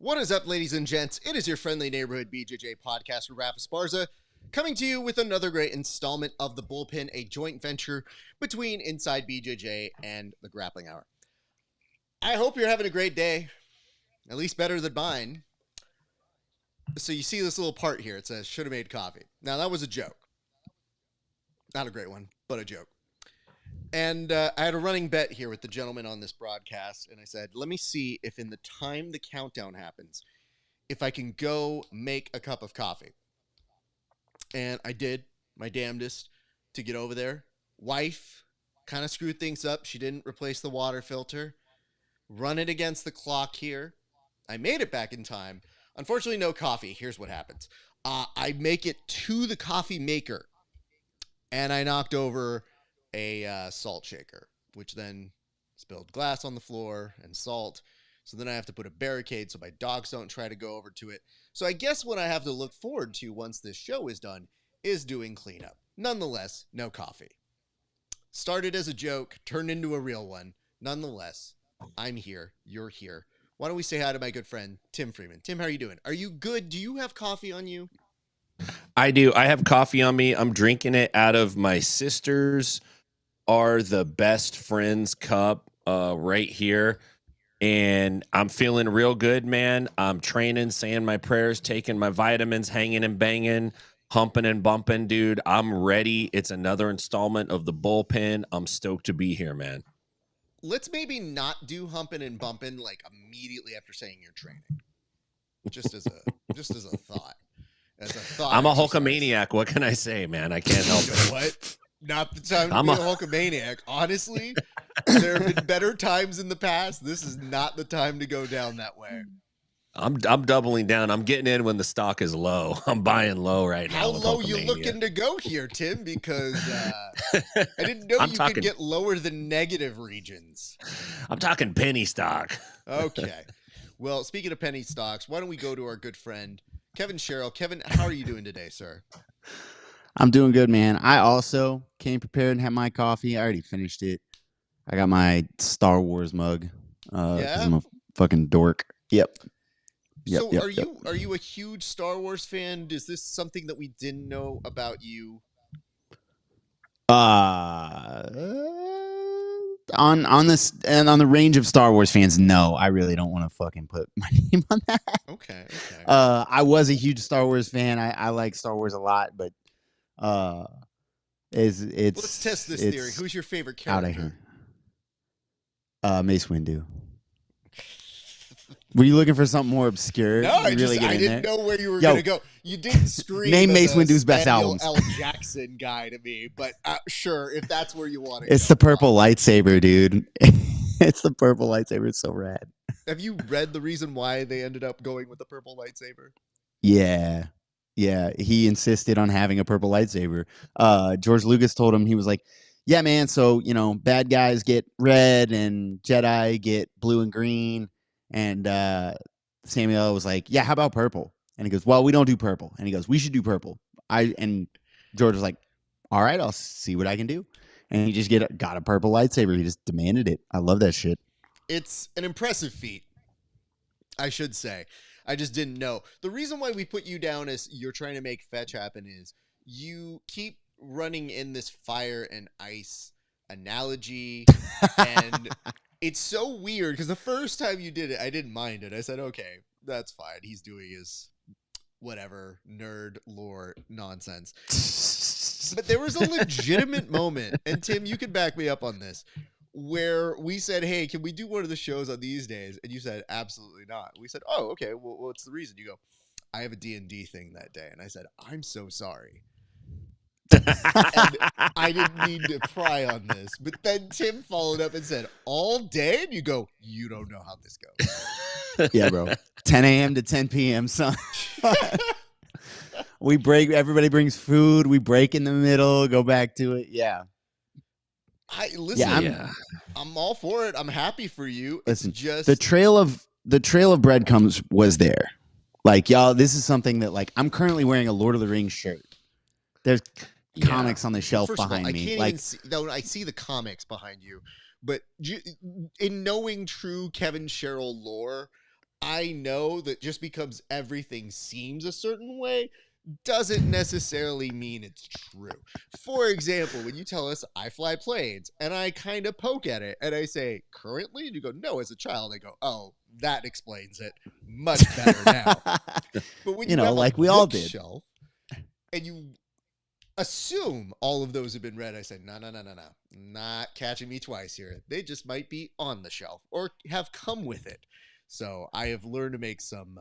What is up, ladies and gents? It is your friendly neighborhood BJJ podcaster, RAF ESPARZA, coming to you with another great installment of The Bullpen, a joint venture between Inside BJJ and The Grappling Hour. I hope you're having a great day, at least better than mine. So you see this little part here. It says, should have made coffee. Now, that was a joke. Not a great one, but a joke. And I had a running bet here with the gentleman on this broadcast, and I said, let me see if in the time the countdown happens, if I can go make a cup of coffee. And I did my damnedest to get over there. Wife kind of screwed things up. She didn't replace the water filter. Run it against the clock here. I made it back in time. Unfortunately, no coffee. Here's what happens. I make it to the coffee maker, and I knocked over a salt shaker, which then spilled glass on the floor and salt. So then I have to put a barricade so my dogs don't try to go over to it. So I guess what I have to look forward to once this show is done is doing cleanup. Nonetheless, no coffee. Started as a joke, turned into a real one. Nonetheless, I'm here. You're here. Why don't we say hi to my good friend, Tim Freeman. Tim, how are you doing? Are you good? Do you have coffee on you? I do. I have coffee on me. I'm drinking it out of my sister's Are the Best Friends cup right here. And I'm feeling real good, man. I'm training, saying my prayers, taking my vitamins, hanging and banging, humping and bumping, dude. I'm ready. It's another installment of The Bullpen. I'm stoked to be here, man. Let's maybe not do humping and bumping like immediately after saying you're training. Just as a thought. I'm a Hulkamaniac. What can I say, man? I can't help it. What? Not the time to be a Hulkamaniac. Honestly, there have been better times in the past. This is not the time to go down that way. I'm doubling down. I'm getting in when the stock is low. I'm buying low right now. How low you looking to go here, Tim? Because I didn't know you could get lower than negative regions. I'm talking penny stock. Okay. Well, speaking of penny stocks, why don't we go to our good friend, Kevin Sherrill. Kevin, how are you doing today, sir? I'm doing good, man. I also came prepared and had my coffee. I already finished it. I got my Star Wars mug. Yeah? I'm a fucking dork. Yep. So are you a huge Star Wars fan? Is this something that we didn't know about you? On this and on the range of Star Wars fans, no, I really don't want to fucking put my name on that. Okay. I was a huge Star Wars fan. I like Star Wars a lot, but let's test this theory. Who's your favorite character? Out of here. Mace Windu. Were you looking for something more obscure? No, I didn't know where you were going to go. You didn't scream. Name Mace Windu's best albums. L. Jackson guy to me, but sure, if that's where you want to go. It's the purple lightsaber, dude. It's the purple lightsaber. It's so rad. Have you read the reason why they ended up going with the purple lightsaber? Yeah. He insisted on having a purple lightsaber. George Lucas told him, he was like, yeah, man, so, bad guys get red and Jedi get blue and green. And Samuel was like, yeah, how about purple? And he goes, well, we don't do purple. And he goes, we should do purple. And George was like, all right, I'll see what I can do. And he just got a purple lightsaber. He just demanded it. I love that shit. It's an impressive feat, I should say. I just didn't know. The reason why we put you down as you're trying to make fetch happen is you keep running in this fire and ice analogy. And it's so weird because the first time you did it, I didn't mind it. I said, okay, that's fine. He's doing his whatever nerd lore nonsense. But there was a legitimate moment, and Tim, you can back me up on this, where we said, hey, can we do one of the shows on these days? And you said, absolutely not. We said, oh, okay, well, what's the reason? You go, I have a D&D thing that day. And I said, I'm so sorry. And I didn't mean to pry on this. But then Tim followed up and said, all day? And you go, you don't know how this goes. Yeah, bro. 10 a.m. to 10 p.m., son. We break. Everybody brings food. We break in the middle, go back to it. Yeah. I'm all for it. I'm happy for you. Listen, it's just the trail of breadcrumbs was there. Like, y'all, this is something that, like, I'm currently wearing a Lord of the Rings shirt. There's comics on the shelf behind me. I see the comics behind you, but in knowing true Kevin Sherrill lore, I know that just because everything seems a certain way doesn't necessarily mean it's true. For example, when you tell us I fly planes and I kind of poke at it and I say, currently? And you go, no, as a child. I go, oh, that explains it much better now. But when You know, have like a we all did. bookshelf and you assume all of those have been read, I say, no. Not catching me twice here. They just might be on the shelf or have come with it. So I have learned to make some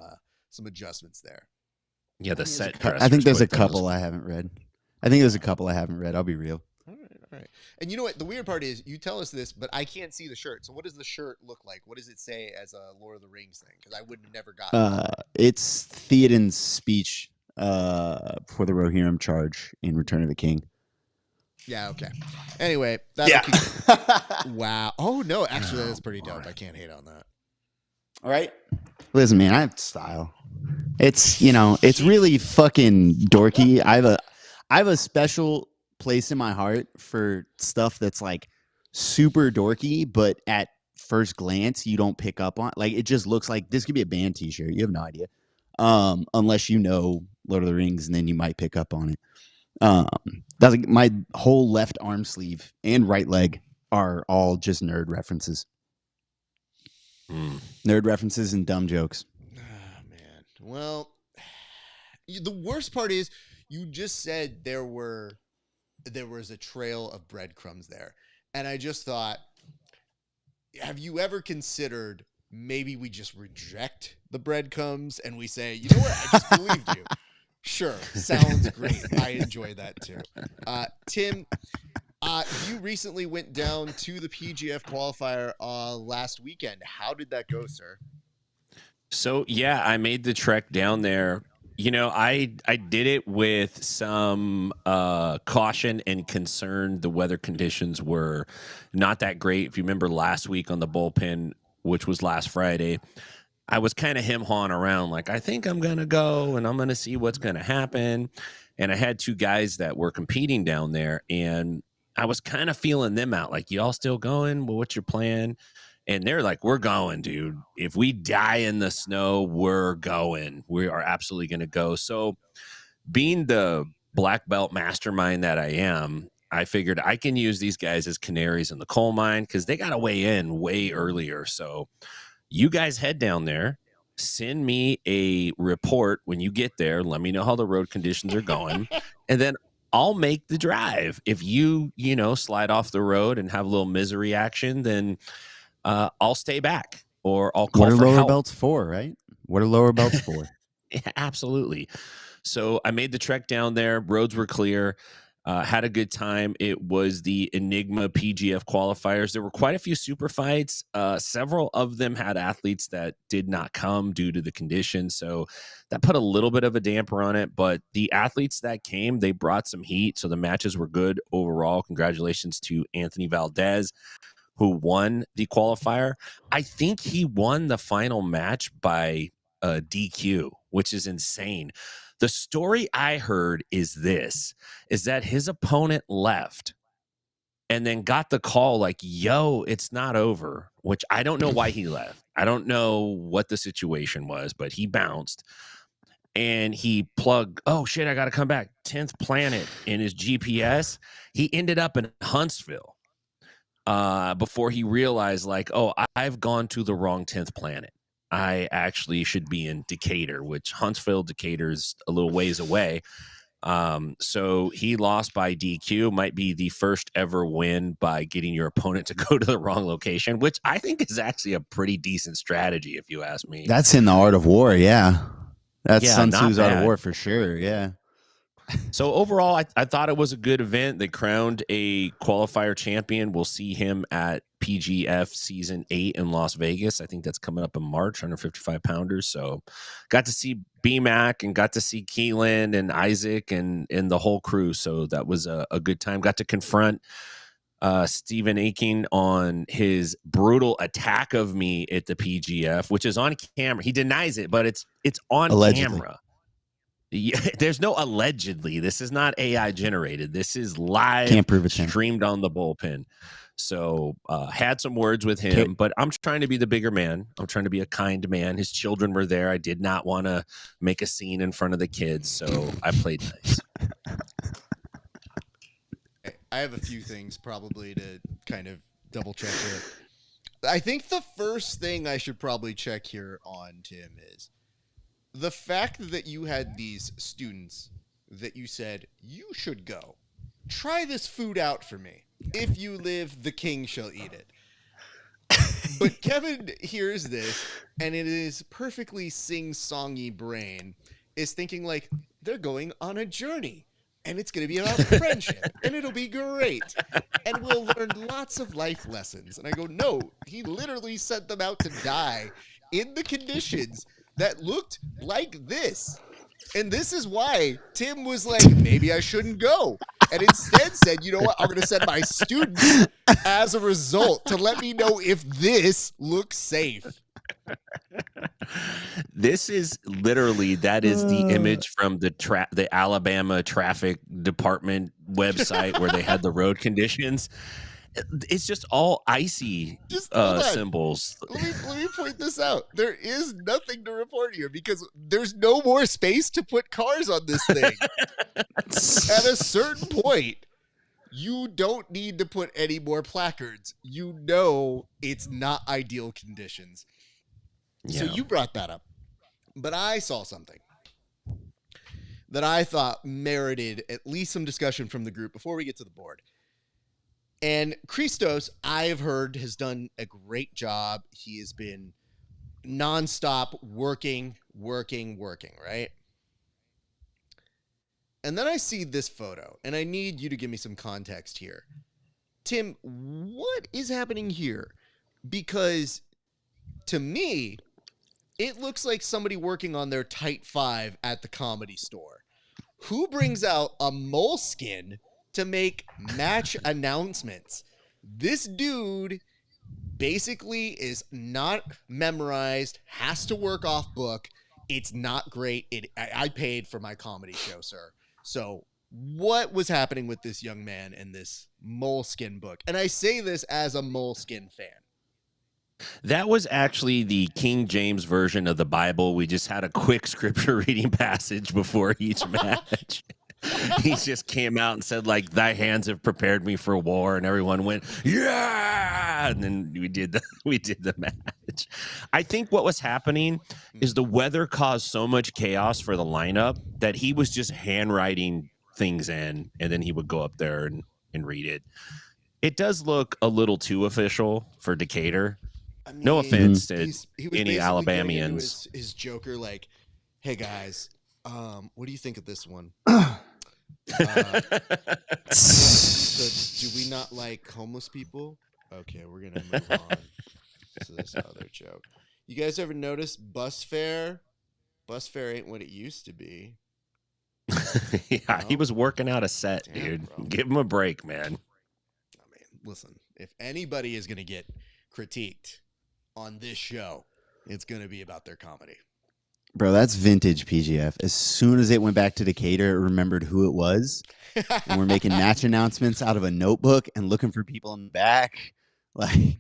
adjustments there. Yeah, the set. I think there's a dressers put couple those- I haven't read. I think there's a couple I haven't read. I'll be real. All right. And you know what? The weird part is you tell us this, but I can't see the shirt. So what does the shirt look like? What does it say as a Lord of the Rings thing? Because I would have never gotten that. It's Theoden's speech for the Rohirrim charge in Return of the King. Yeah, okay. Anyway, wow. Oh, no, actually, that's pretty dope. I can't hate on that. All right. Listen, man, I have style. It's, you know, it's really fucking dorky. I have a special place in my heart for stuff that's like super dorky, but at first glance you don't pick up on. Like, it just looks like this could be a band t-shirt. You have no idea. Unless you know Lord of the Rings, and then you might pick up on it. That's like my whole left arm sleeve and right leg are all just nerd references. Nerd references and dumb jokes. Oh, man. Well, the worst part is you just said there was a trail of breadcrumbs there. And I just thought, have you ever considered maybe we just reject the breadcrumbs and we say, you know what, I just believed you. Sure, sounds great. I enjoy that too. Tim, you recently went down to the PGF qualifier last weekend. How did that go, sir? So yeah, I made the trek down there. You know, I did it with some caution and concern. The weather conditions were not that great. If you remember last week on the Bullpen, which was last Friday, I was kind of him-hawing around like, I think I'm going to go and I'm going to see what's going to happen. And I had two guys that were competing down there, and I was kind of feeling them out. Like, y'all still going? Well, what's your plan? And they're like, we're going, dude. If we die in the snow, we're going. We are absolutely going to go. So being the black belt mastermind that I am, I figured I can use these guys as canaries in the coal mine because they got to weigh in way earlier. So you guys head down there, send me a report when you get there. Let me know how the road conditions are going. And then I'll make the drive. If you slide off the road and have a little misery action, then I'll stay back or I'll call for help. What are lower belts for, right? What are lower belts for? Yeah, absolutely. So I made the trek down there. Roads were clear. Had a good time. It was the Enigma PGF qualifiers. There were quite a few super fights. Several of them had athletes that did not come due to the conditions. So that put a little bit of a damper on it. But the athletes that came, they brought some heat. So the matches were good overall. Congratulations to Anthony Valdez, who won the qualifier. I think he won the final match by DQ, which is insane. The story I heard is that his opponent left and then got the call like, yo, it's not over, which I don't know why he left. I don't know what the situation was, but he bounced and he plugged, oh shit, I got to come back. 10th planet in his GPS. He ended up in Huntsville before he realized like, oh, I've gone to the wrong 10th planet. I actually should be in Decatur, which Huntsville, Decatur's a little ways away. So he lost by DQ. Might be the first ever win by getting your opponent to go to the wrong location, which I think is actually a pretty decent strategy, if you ask me. That's in the Art of War, yeah. That's Sun not Tzu's Art of bad. War for sure, yeah. So overall, I thought it was a good event. They crowned a qualifier champion. We'll see him at PGF Season 8 in Las Vegas. I think that's coming up in March, 155 pounders. So got to see B-Mac and got to see Keelan and Isaac and the whole crew. So that was a good time. Got to confront Stephen Akin on his brutal attack of me at the PGF, which is on camera. He denies it, but it's on Allegedly. camera. Yeah, there's no allegedly. This is not AI generated. This is live. Can't prove it's him. Streamed on the Bullpen. So had some words with him, but I'm trying to be the bigger man. I'm trying to be a kind man. His children were there. I did not want to make a scene in front of the kids, so I played nice. I have a few things probably to kind of double check here. I think the first thing I should probably check here on, Tim, is the fact that you had these students that you said, you should go. Try this food out for me. If you live, the king shall eat it. But Kevin hears this, and in his perfectly sing-songy brain is thinking like, they're going on a journey. And it's going to be about friendship, and it'll be great. And we'll learn lots of life lessons. And I go, no, he literally sent them out to die in the conditions that looked like this. And this is why Tim was like, maybe I shouldn't go. And instead said, you know what, I'm going to send my students as a result to let me know if this looks safe. This is literally, that is the image from the Alabama Traffic Department website where they had the road conditions. It's just all icy symbols. Let me point this out. There is nothing to report here because there's no more space to put cars on this thing. At a certain point, you don't need to put any more placards. You know it's not ideal conditions. Yeah. So you brought that up. But I saw something that I thought merited at least some discussion from the group before we get to the board. And Christos, I've heard, has done a great job. He has been nonstop working, right? And then I see this photo, and I need you to give me some context here. Tim, what is happening here? Because to me, it looks like somebody working on their Tight 5 at the Comedy Store. Who brings out a moleskin to make match announcements? This dude basically is not memorized, has to work off book. It's not great. I paid for my comedy show, sir. So what was happening with this young man in this moleskin book? And I say this as a moleskin fan. That was actually the King James version of the Bible. We just had a quick scripture reading passage before each match. He just came out and said, like, thy hands have prepared me for war, and everyone went, yeah, and then we did the match. I think what was happening is the weather caused so much chaos for the lineup that he was just handwriting things in, and then he would go up there and read it. It does look a little too official for Decatur. I mean, no offense to any Alabamians. His Joker, like, hey guys, what do you think of this one? So do we not like homeless people? Okay, we're gonna move on to this other joke. You guys ever notice bus fare? Bus fare ain't what it used to be. Yeah, he was working out a set, dude. Bro. Give him a break, man. I mean, listen, if anybody is gonna get critiqued on this show, it's gonna be about their comedy. Bro, that's vintage PGF. As soon as it went back to Decatur, it remembered who it was. And we're making match announcements out of a notebook and looking for people in the back. Like,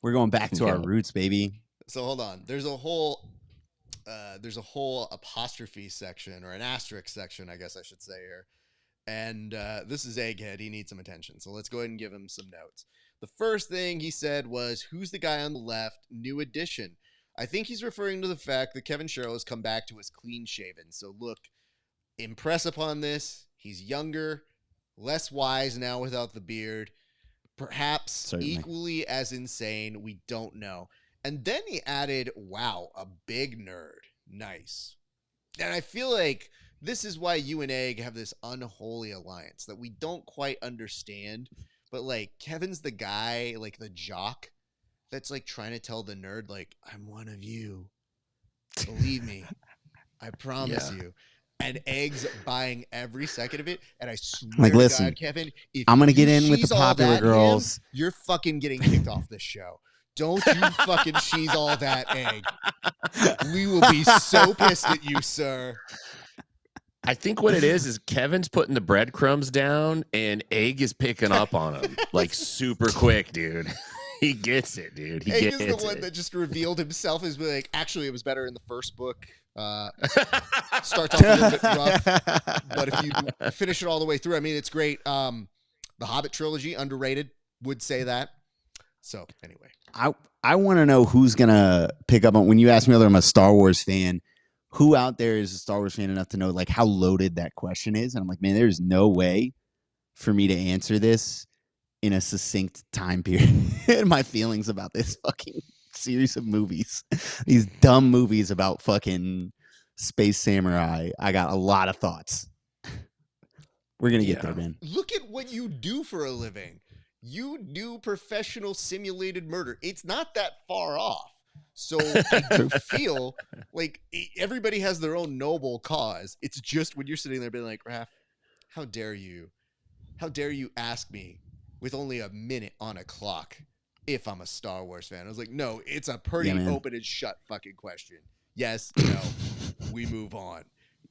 we're going back to our roots, baby. So hold on. There's a whole apostrophe section, or an asterisk section, I guess I should say here. And this is Egghead. He needs some attention. So let's go ahead and give him some notes. The first thing he said was, who's the guy on the left? New addition. I think he's referring to the fact that Kevin Sherrill has come back to us clean shaven. So look, impress upon this. He's younger, less wise now without the beard. Perhaps certainly equally as insane. We don't know. And then he added, wow, a big nerd. Nice. And I feel like this is why you and Egg have this unholy alliance that we don't quite understand. But like, Kevin's the guy, like the jock, that's like trying to tell the nerd, like, I'm one of you. Believe me. I promise you. And Egg's buying every second of it. And I swear like, listen, to God, Kevin, if I'm going to get in with the popular girls. You're fucking getting kicked off this show. Don't you fucking she's all that, Egg. We will be so pissed at you, sir. I think what it is Kevin's putting the breadcrumbs down and Egg is picking up on them like super quick, dude. He gets it, dude. He Egg gets is the one it. that just revealed himself as like, actually, it was better in the first book. Starts off a little bit rough, but if you finish it all the way through, I mean, it's great. The Hobbit trilogy, underrated, would say that. So anyway, I want to know who's gonna pick up on when you asked me whether I'm a Star Wars fan. Who out there is a Star Wars fan enough to know like how loaded that question is? And I'm like, man, there's no way for me to answer this in a succinct time period. My feelings about this fucking series of movies, these dumb movies about fucking space samurai. I got a lot of thoughts. We're gonna get there, man. Look at what you do for a living. You do professional simulated murder. It's not that far off. So I do feel like everybody has their own noble cause. It's just when you're sitting there being like, Raph, how dare you? How dare you ask me with only a minute on a clock if I'm a Star Wars fan? I was like, no, it's a pretty open and shut fucking question. Yes, no, we move on.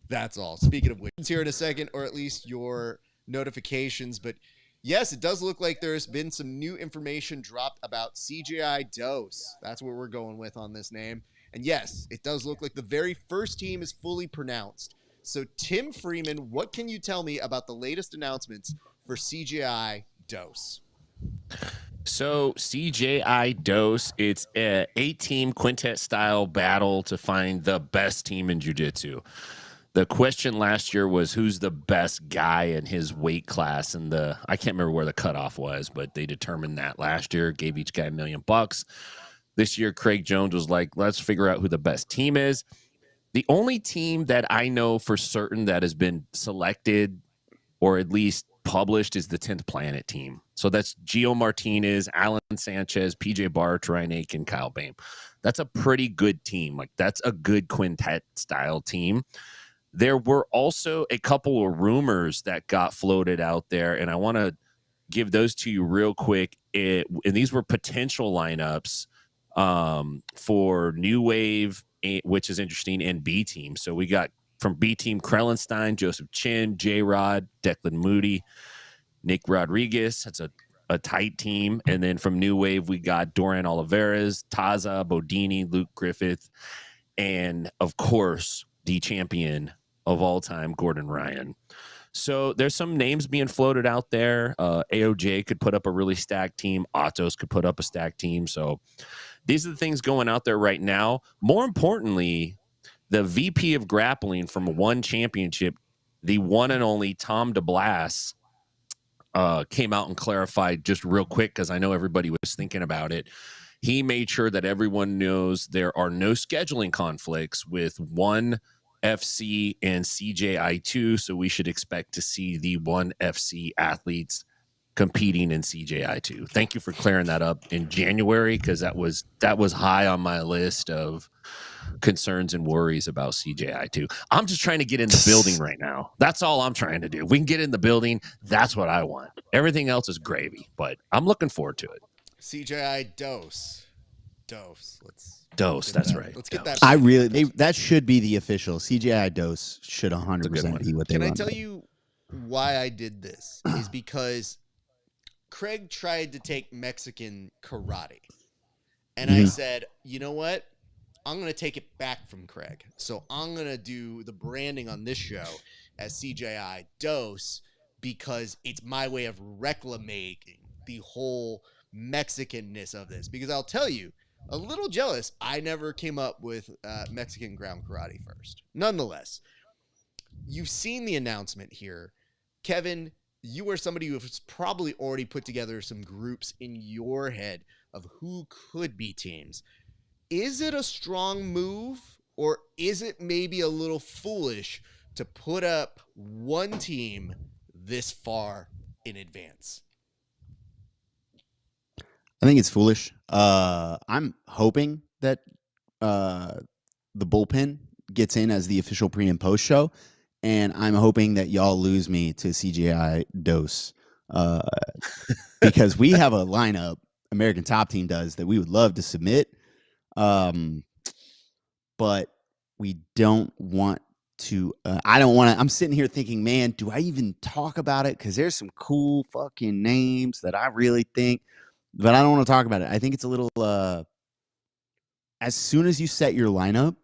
That's all. Speaking of which, it's here in a second, or at least your notifications. But yes, it does look like there's been some new information dropped about CGI Dose. That's what we're going with on this name. And yes, it does look like the very first team is fully pronounced. So Tim Freeman, what can you tell me about the latest announcements for CGI Dose? So CGI Dose, it's a 8-team quintet style battle to find the best team in jiu-jitsu. The question last year was who's the best guy in his weight class, and I can't remember where the cutoff was, but they determined that last year, gave each guy $1 million. This year, Craig Jones was like, let's figure out who the best team is. The only team that I know for certain that has been selected or at least published is the 10th Planet team. So that's Gio Martinez, Alan Sanchez, PJ Barch, Ryan Aiken, Kyle Bain. That's a pretty good team. Like, that's a good quintet style team. There were also a couple of rumors that got floated out there, and I want to give those to you real quick. And these were potential lineups for New Wave, which is interesting, and B Team. So we got from B Team, Krellenstein, Joseph Chin, J-Rod, Declan Moody, Nick Rodriguez. That's a tight team. And then from New Wave, we got Dorian Oliveras, Taza, Bodini, Luke Griffith, and, of course, the champion of all time, Gordon Ryan. So there's some names being floated out there. AOJ could put up a really stacked team. Autos could put up a stacked team. So these are the things going out there right now. More importantly, the VP of grappling from one championship, the one and only Tom DeBlas, came out and clarified just real quick, because I know everybody was thinking about it. He made sure that everyone knows there are no scheduling conflicts with ONE FC and CJI2, so we should expect to see the ONE FC athletes competing in CJI2. Thank you for clearing that up in January, because that was high on my list of concerns and worries about CJI2. I'm just trying to get in the building right now. That's all I'm trying to do. We can get in the building. That's what I want. Everything else is gravy, but I'm looking forward to it. CJI Dose. Dose, that's right. Let's get Dose. that. That should be the official CGI Dose. Should 100% be what they Can run. I tell you why I did this? Is because Craig tried to take Mexican karate, and I said, you know what? I'm going to take it back from Craig. So I'm going to do the branding on this show as CJI Dose, because it's my way of reclaiming the whole Mexicanness of this. Because I'll tell you, a little jealous, I never came up with Mexican ground karate first. Nonetheless, you've seen the announcement here. Kevin, you are somebody who has probably already put together some groups in your head of who could be teams. Is it a strong move, or is it maybe a little foolish to put up one team this far in advance? I think it's foolish. I'm hoping that the Bullpen gets in as the official pre and post show, and I'm hoping that y'all lose me to CGI Dose, because we have a lineup, American Top Team does, that we would love to submit, but we don't want to I don't want to. I'm sitting here thinking, man, do I even talk about it? Because there's some cool fucking names that I really think, but I don't want to talk about it. I think it's a little. As soon as you set your lineup,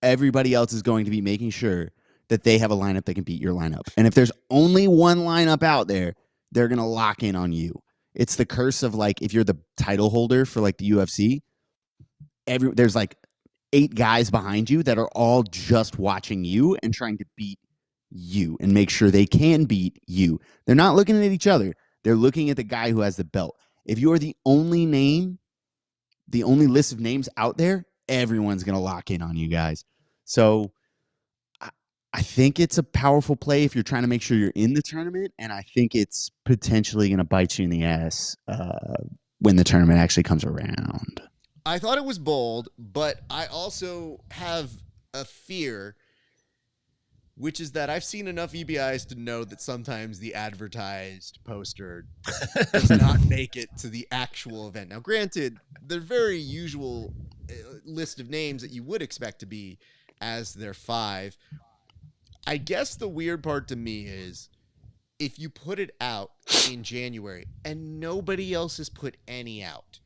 everybody else is going to be making sure that they have a lineup that can beat your lineup. And if there's only one lineup out there, they're gonna lock in on you. It's the curse of like if you're the title holder for like the UFC, there's like 8 guys behind you that are all just watching you and trying to beat you and make sure they can beat you. They're not looking at each other. They're looking at the guy who has the belt. If you're the only name, the only list of names out there, everyone's going to lock in on you guys. So I think it's a powerful play if you're trying to make sure you're in the tournament, and I think it's potentially going to bite you in the ass when the tournament actually comes around. I thought it was bold, but I also have a fear, which is that I've seen enough EBIs to know that sometimes the advertised poster does not make it to the actual event. Now, granted, they're very usual list of names that you would expect to be as their 5. I guess the weird part to me is if you put it out in January and nobody else has put any out,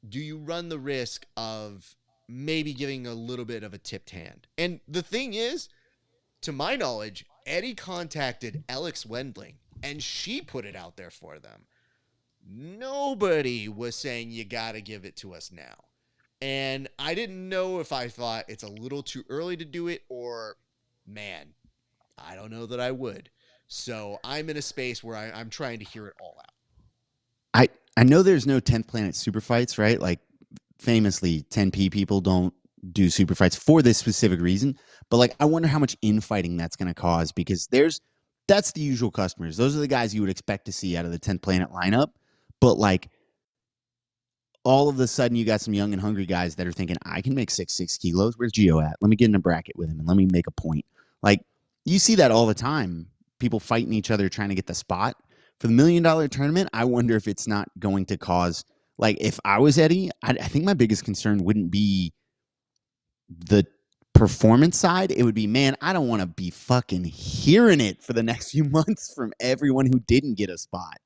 do you run the risk of maybe giving a little bit of a tipped hand? And the thing is, to my knowledge, Eddie contacted Alex Wendling, and she put it out there for them. Nobody was saying you got to give it to us now. And I didn't know if I thought it's a little too early to do it or, man, I don't know that I would. So I'm in a space where I'm trying to hear it all out. I know there's no 10th Planet super fights, right? Like famously 10P people don't do super fights for this specific reason. But like, I wonder how much infighting that's going to cause because that's the usual customers. Those are the guys you would expect to see out of the 10th Planet lineup. But like all of a sudden you got some young and hungry guys that are thinking, I can make 6 kilos. Where's Gio at? Let me get in a bracket with him and let me make a point. Like you see that all the time. People fighting each other trying to get the spot. For the $1 million tournament, I wonder if it's not going to cause, like, if I was Eddie, I think my biggest concern wouldn't be the performance side. It would be, man, I don't want to be fucking hearing it for the next few months from everyone who didn't get a spot.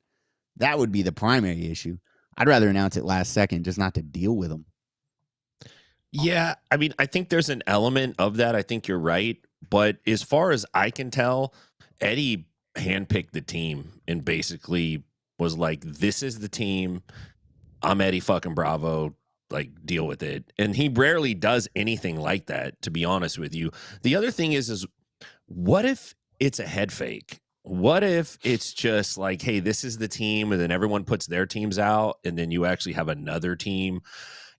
That would be the primary issue. I'd rather announce it last second, just not to deal with them. Yeah, I mean, I think there's an element of that. I think you're right. But as far as I can tell, Eddie handpicked the team and basically was like, this is the team. I'm Eddie fucking Bravo. Like, deal with it. And he rarely does anything like that, to be honest with you. The other thing is what if it's a head fake? What if it's just like, hey, this is the team, and then everyone puts their teams out, and then you actually have another team?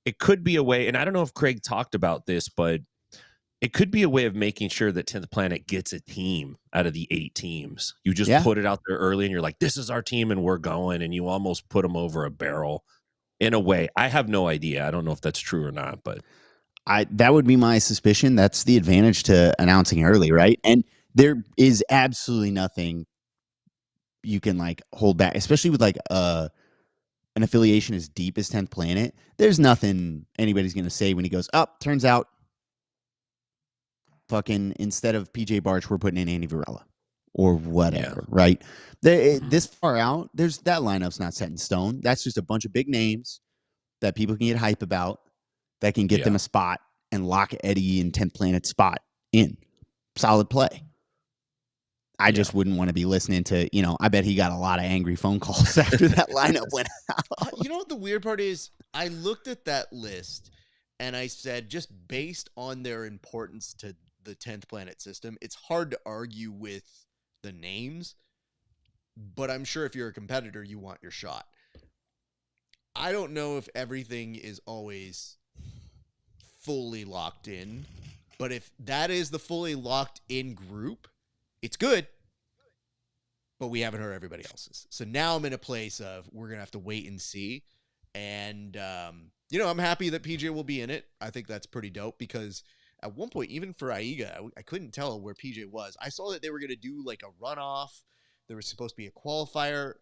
It could be a way, and I don't know if Craig talked about this, but it could be a way of making sure that 10th Planet gets a team out of the 8 teams. You just put it out there early and you're like, this is our team and we're going, and you almost put them over a barrel in a way. I have no idea. I don't know if that's true or not, but that would be my suspicion. That's the advantage to announcing early, right? And there is absolutely nothing you can like hold back, especially with like an affiliation as deep as 10th Planet. There's nothing anybody's going to say when he goes, turns out fucking instead of PJ Barch, we're putting in Andy Varela or whatever, right? This far out, that lineup's not set in stone. That's just a bunch of big names that people can get hype about that can get them a spot and lock Eddie and 10th Planet spot in. Solid play. I just wouldn't want to be listening to, I bet he got a lot of angry phone calls after that lineup went out. You know what the weird part is? I looked at that list and I said, just based on their importance to the 10th Planet system, it's hard to argue with the names, but I'm sure if you're a competitor, you want your shot. I don't know if everything is always fully locked in, but if that is the fully locked in group, it's good, but we haven't heard everybody else's. So now I'm in a place of we're going to have to wait and see. And, I'm happy that PJ will be in it. I think that's pretty dope because at one point, even for Aiga, I couldn't tell where PJ was. I saw that they were going to do like a runoff. There was supposed to be a qualifier.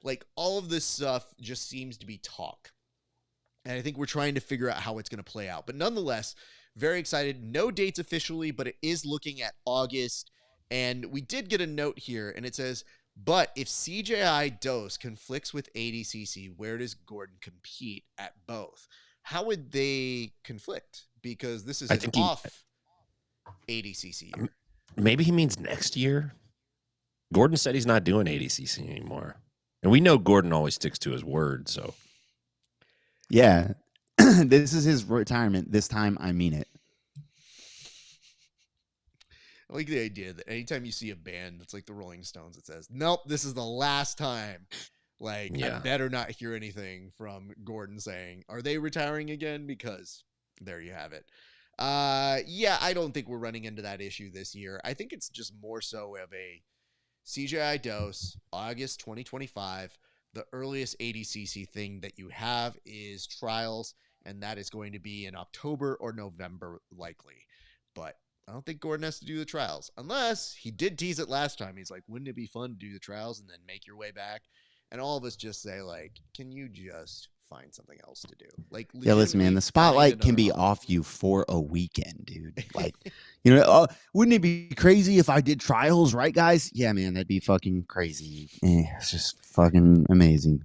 Like all of this stuff just seems to be talk. And I think we're trying to figure out how it's going to play out. But nonetheless, Very excited. No dates officially, but it is looking at August. And we did get a note here, and it says, but if CJI dose conflicts with ADCC, where does Gordon compete at both? How would they conflict? Because this is I an think off ADCC year. maybe he means next year. Gordon said he's not doing ADCC anymore. And we know Gordon always sticks to his word, so. Yeah. This is his retirement. This time, I mean it. I like the idea that anytime you see a band that's like the Rolling Stones, it says, nope, this is the last time. Like, I better not hear anything from Gordon saying, are they retiring again? Because there you have it. Yeah, I don't think we're running into that issue this year. I think it's just more so of a CJI dose, August 2025. The earliest ADCC thing that you have is trials, and that is going to be in October or November, likely. But I don't think Gordon has to do the trials, unless he did tease it last time. He's like, wouldn't it be fun to do the trials and then make your way back? And all of us just say, like, can you just find something else to do? Like, yeah, listen, man, the spotlight can be off you for a weekend, dude. Like, wouldn't it be crazy if I did trials, right, guys? Yeah, man, that'd be fucking crazy. It's just fucking amazing.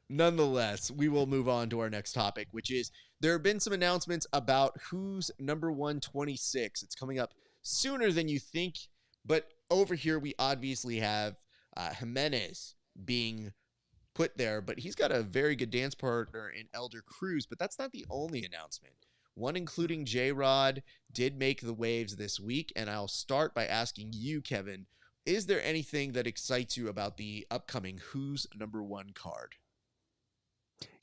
Nonetheless, we will move on to our next topic, which is there have been some announcements about who's number 126. It's coming up sooner than you think, but over here we obviously have Jimenez being put there, but he's got a very good dance partner in Elder Cruz, but that's not the only announcement. One including J-Rod did make the waves this week, and I'll start by asking you, Kevin, is there anything that excites you about the upcoming Who's Number One card?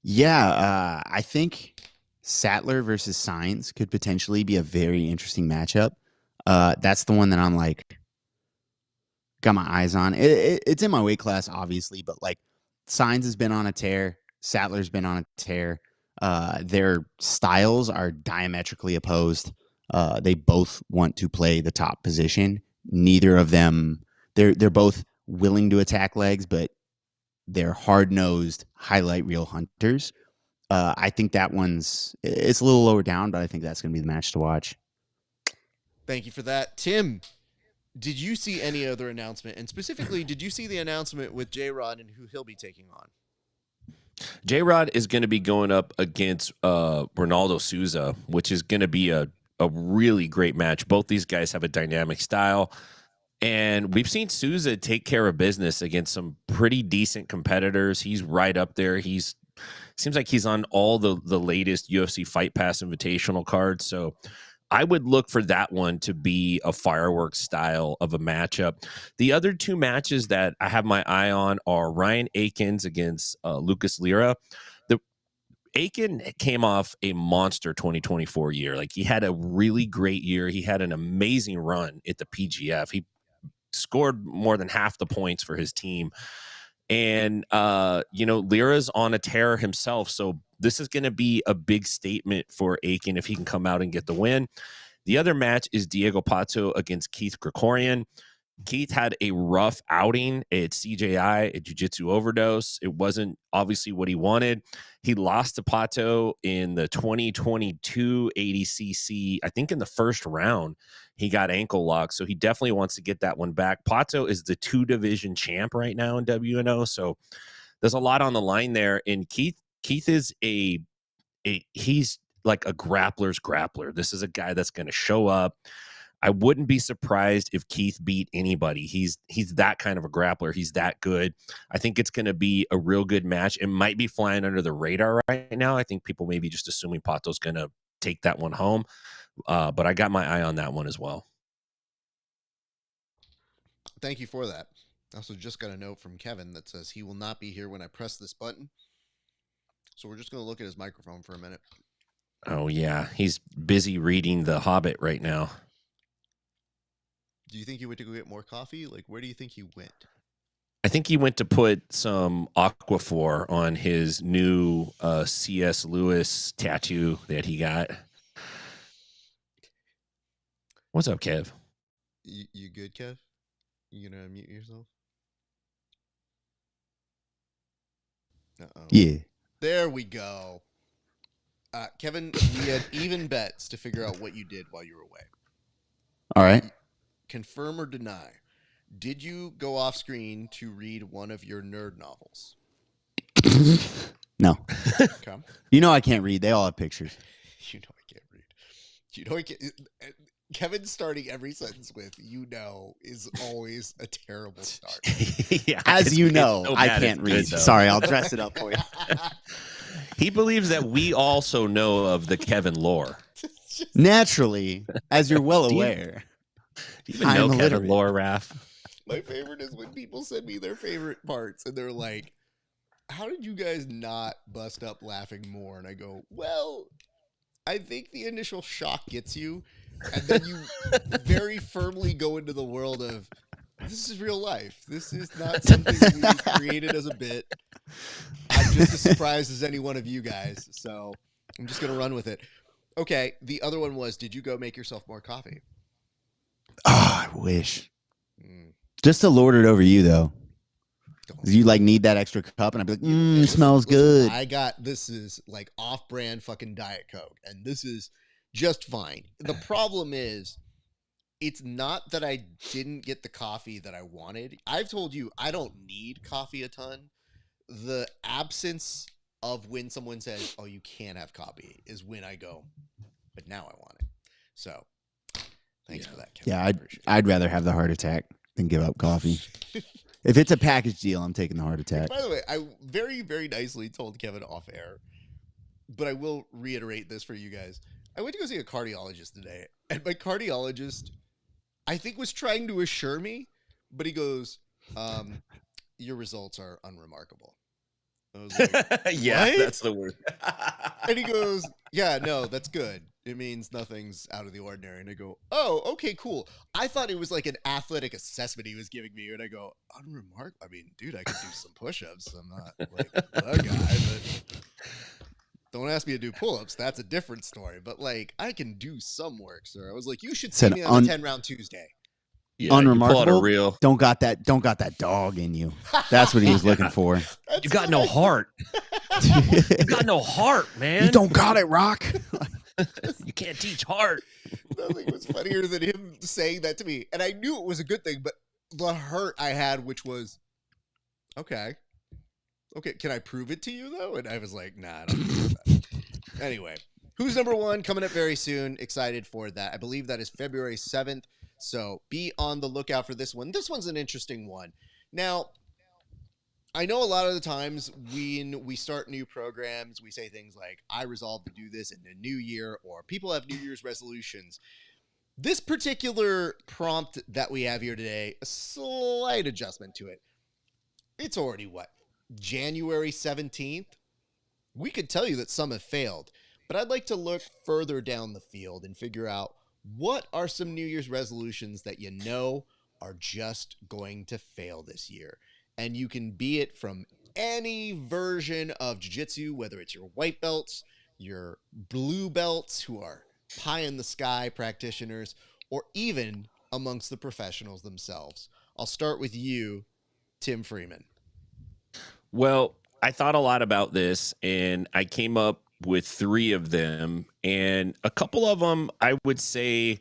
Yeah, I think Sattler versus Sainz could potentially be a very interesting matchup. That's the one that I'm like, got my eyes on. It's in my weight class, obviously, but like Sainz has been on a tear. Sattler's been on a tear. Their styles are diametrically opposed. They both want to play the top position. Neither of them, they're both willing to attack legs, but they're hard-nosed highlight reel hunters. I think that it's a little lower down, but I think that's going to be the match to watch. Thank you for that. Tim, did you see any other announcement? And specifically, did you see the announcement with J-Rod and who he'll be taking on? J-Rod is going to be going up against Ronaldo Souza, which is going to be a really great match. Both these guys have a dynamic style. And we've seen Souza take care of business against some pretty decent competitors. He's right up there. Seems like he's on all the latest UFC Fight Pass Invitational cards. So I would look for that one to be a fireworks style of a matchup. The other two matches that I have my eye on are Ryan Aikens against Lucas Lira. Aiken came off a monster 2024 year. Like, he had a really great year. He had an amazing run at the PGF. He scored more than half the points for his team. And, Lira's on a tear himself. So this is going to be a big statement for Aiken if he can come out and get the win. The other match is Diego Pato against Keith Krikorian. Keith had a rough outing at CJI at Jiu-Jitsu Overdose. It wasn't obviously what he wanted. He lost to Pato in the 2022 ADCC. I think in the first round, he got ankle locked. So he definitely wants to get that one back. Pato is the 2-division champ right now in WNO. So there's a lot on the line there. And Keith is he's like a grappler's grappler. This is a guy that's going to show up. I wouldn't be surprised if Keith beat anybody. He's that kind of a grappler. He's that good. I think it's going to be a real good match. It might be flying under the radar right now. I think people may be just assuming Pato's going to take that one home. But I got my eye on that one as well. Thank you for that. I also just got a note from Kevin that says he will not be here when I press this button. So we're just going to look at his microphone for a minute. Oh, yeah. He's busy reading The Hobbit right now. Do you think he went to go get more coffee? Like, where do you think he went? I think he went to put some Aquaphor on his new C.S. Lewis tattoo that he got. What's up, Kev? You good, Kev? You gonna unmute yourself? Uh-oh. Yeah. There we go. Kevin, we had even bets to figure out what you did while you were away. All right. Confirm or deny. Did you go off screen to read one of your nerd novels? No. Okay. You know I can't read. They all have pictures. You know I can't read. You know I can't. Kevin starting every sentence with "you know" is always a terrible start. Yeah, As you know, so I bad can't it's read. good, though. Sorry, I'll dress it up for you. He believes that we also know of the Kevin lore. Naturally, as you're well Do you- aware. Do you even I'm know Kevin illiterate. lore, Raph? My favorite is when people send me their favorite parts and they're like, "How did you guys not bust up laughing more?" And I go, "Well, I think the initial shock gets you, and then you very firmly go into the world of this is real life. This is not something that we created as a bit. I'm just as surprised as any one of you guys, so I'm just gonna run with it." Okay, the other one was, did you go make yourself more coffee? Oh, I wish. Mm, Just to lord it over you, though. don't. 'Cause you like need that extra cup, and I'd be like, Listen, smells listen, good. this is like off-brand fucking Diet Coke, and this is just fine. The problem is, it's not that I didn't get the coffee that I wanted. I've told you I don't need coffee a ton. The absence of when someone says, "Oh, you can't have coffee," is when I go, but now I want it. So, thanks for that, Kevin. Yeah, I appreciate it. I'd rather have the heart attack than give up coffee. If it's a package deal, I'm taking the heart attack. By the way, I very, very nicely told Kevin off air, but I will reiterate this for you guys. I went to go see a cardiologist today, and my cardiologist, I think, was trying to assure me, but he goes, "Your results are unremarkable." I was like, Yeah, "What?" that's the word. And he goes, "Yeah, no, that's good. It means nothing's out of the ordinary." And I go, "Oh, okay, cool." I thought it was like an athletic assessment he was giving me. And I go, "Unremarkable? I mean, dude, I could do some push-ups. I'm not like the guy, but don't ask me to do pull-ups. That's a different story. But like, I can do some work, sir." I was like, "You should see Said me on a 10-round Tuesday." Yeah, you pull out a Unremarkable. real. Don't got that dog in you. That's what he was looking for. That's You got what no I- heart. You got no heart, man. You don't got it, Rock. You can't teach heart. Nothing was funnier than him saying that to me. And I knew it was a good thing, but the hurt I had, which was, okay, can I prove it to you, though? And I was like, nah, I don't prove that. Anyway, who's number one? Coming up very soon. Excited for that. I believe that is February 7th. So be on the lookout for this one. This one's an interesting one. Now, I know a lot of the times when we start new programs, we say things like, "I resolve to do this in the new year," or people have New Year's resolutions. This particular prompt that we have here today, a slight adjustment to it. It's already what? January 17th? We could tell you that some have failed, but I'd like to look further down the field and figure out what are some New Year's resolutions that you know are just going to fail this year. And you can be it from any version of jiu-jitsu, whether it's your white belts, your blue belts who are pie in the sky practitioners, or even amongst the professionals themselves. I'll start with you, Tim Freeman. Well, I thought a lot about this, and I came up with 3 of them, and a couple of them I would say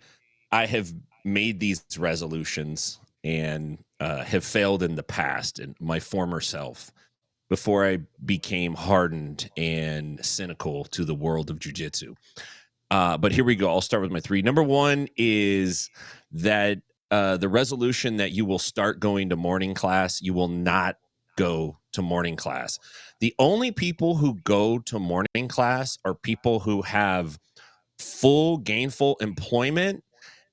I have made these resolutions and have failed in the past, and my former self, before I became hardened and cynical to the world of jiu-jitsu. But here we go. I'll start with my 3. Number 1 is that the resolution that you will start going to morning class. You will not go to morning class. The only people who go to morning class are people who have full gainful employment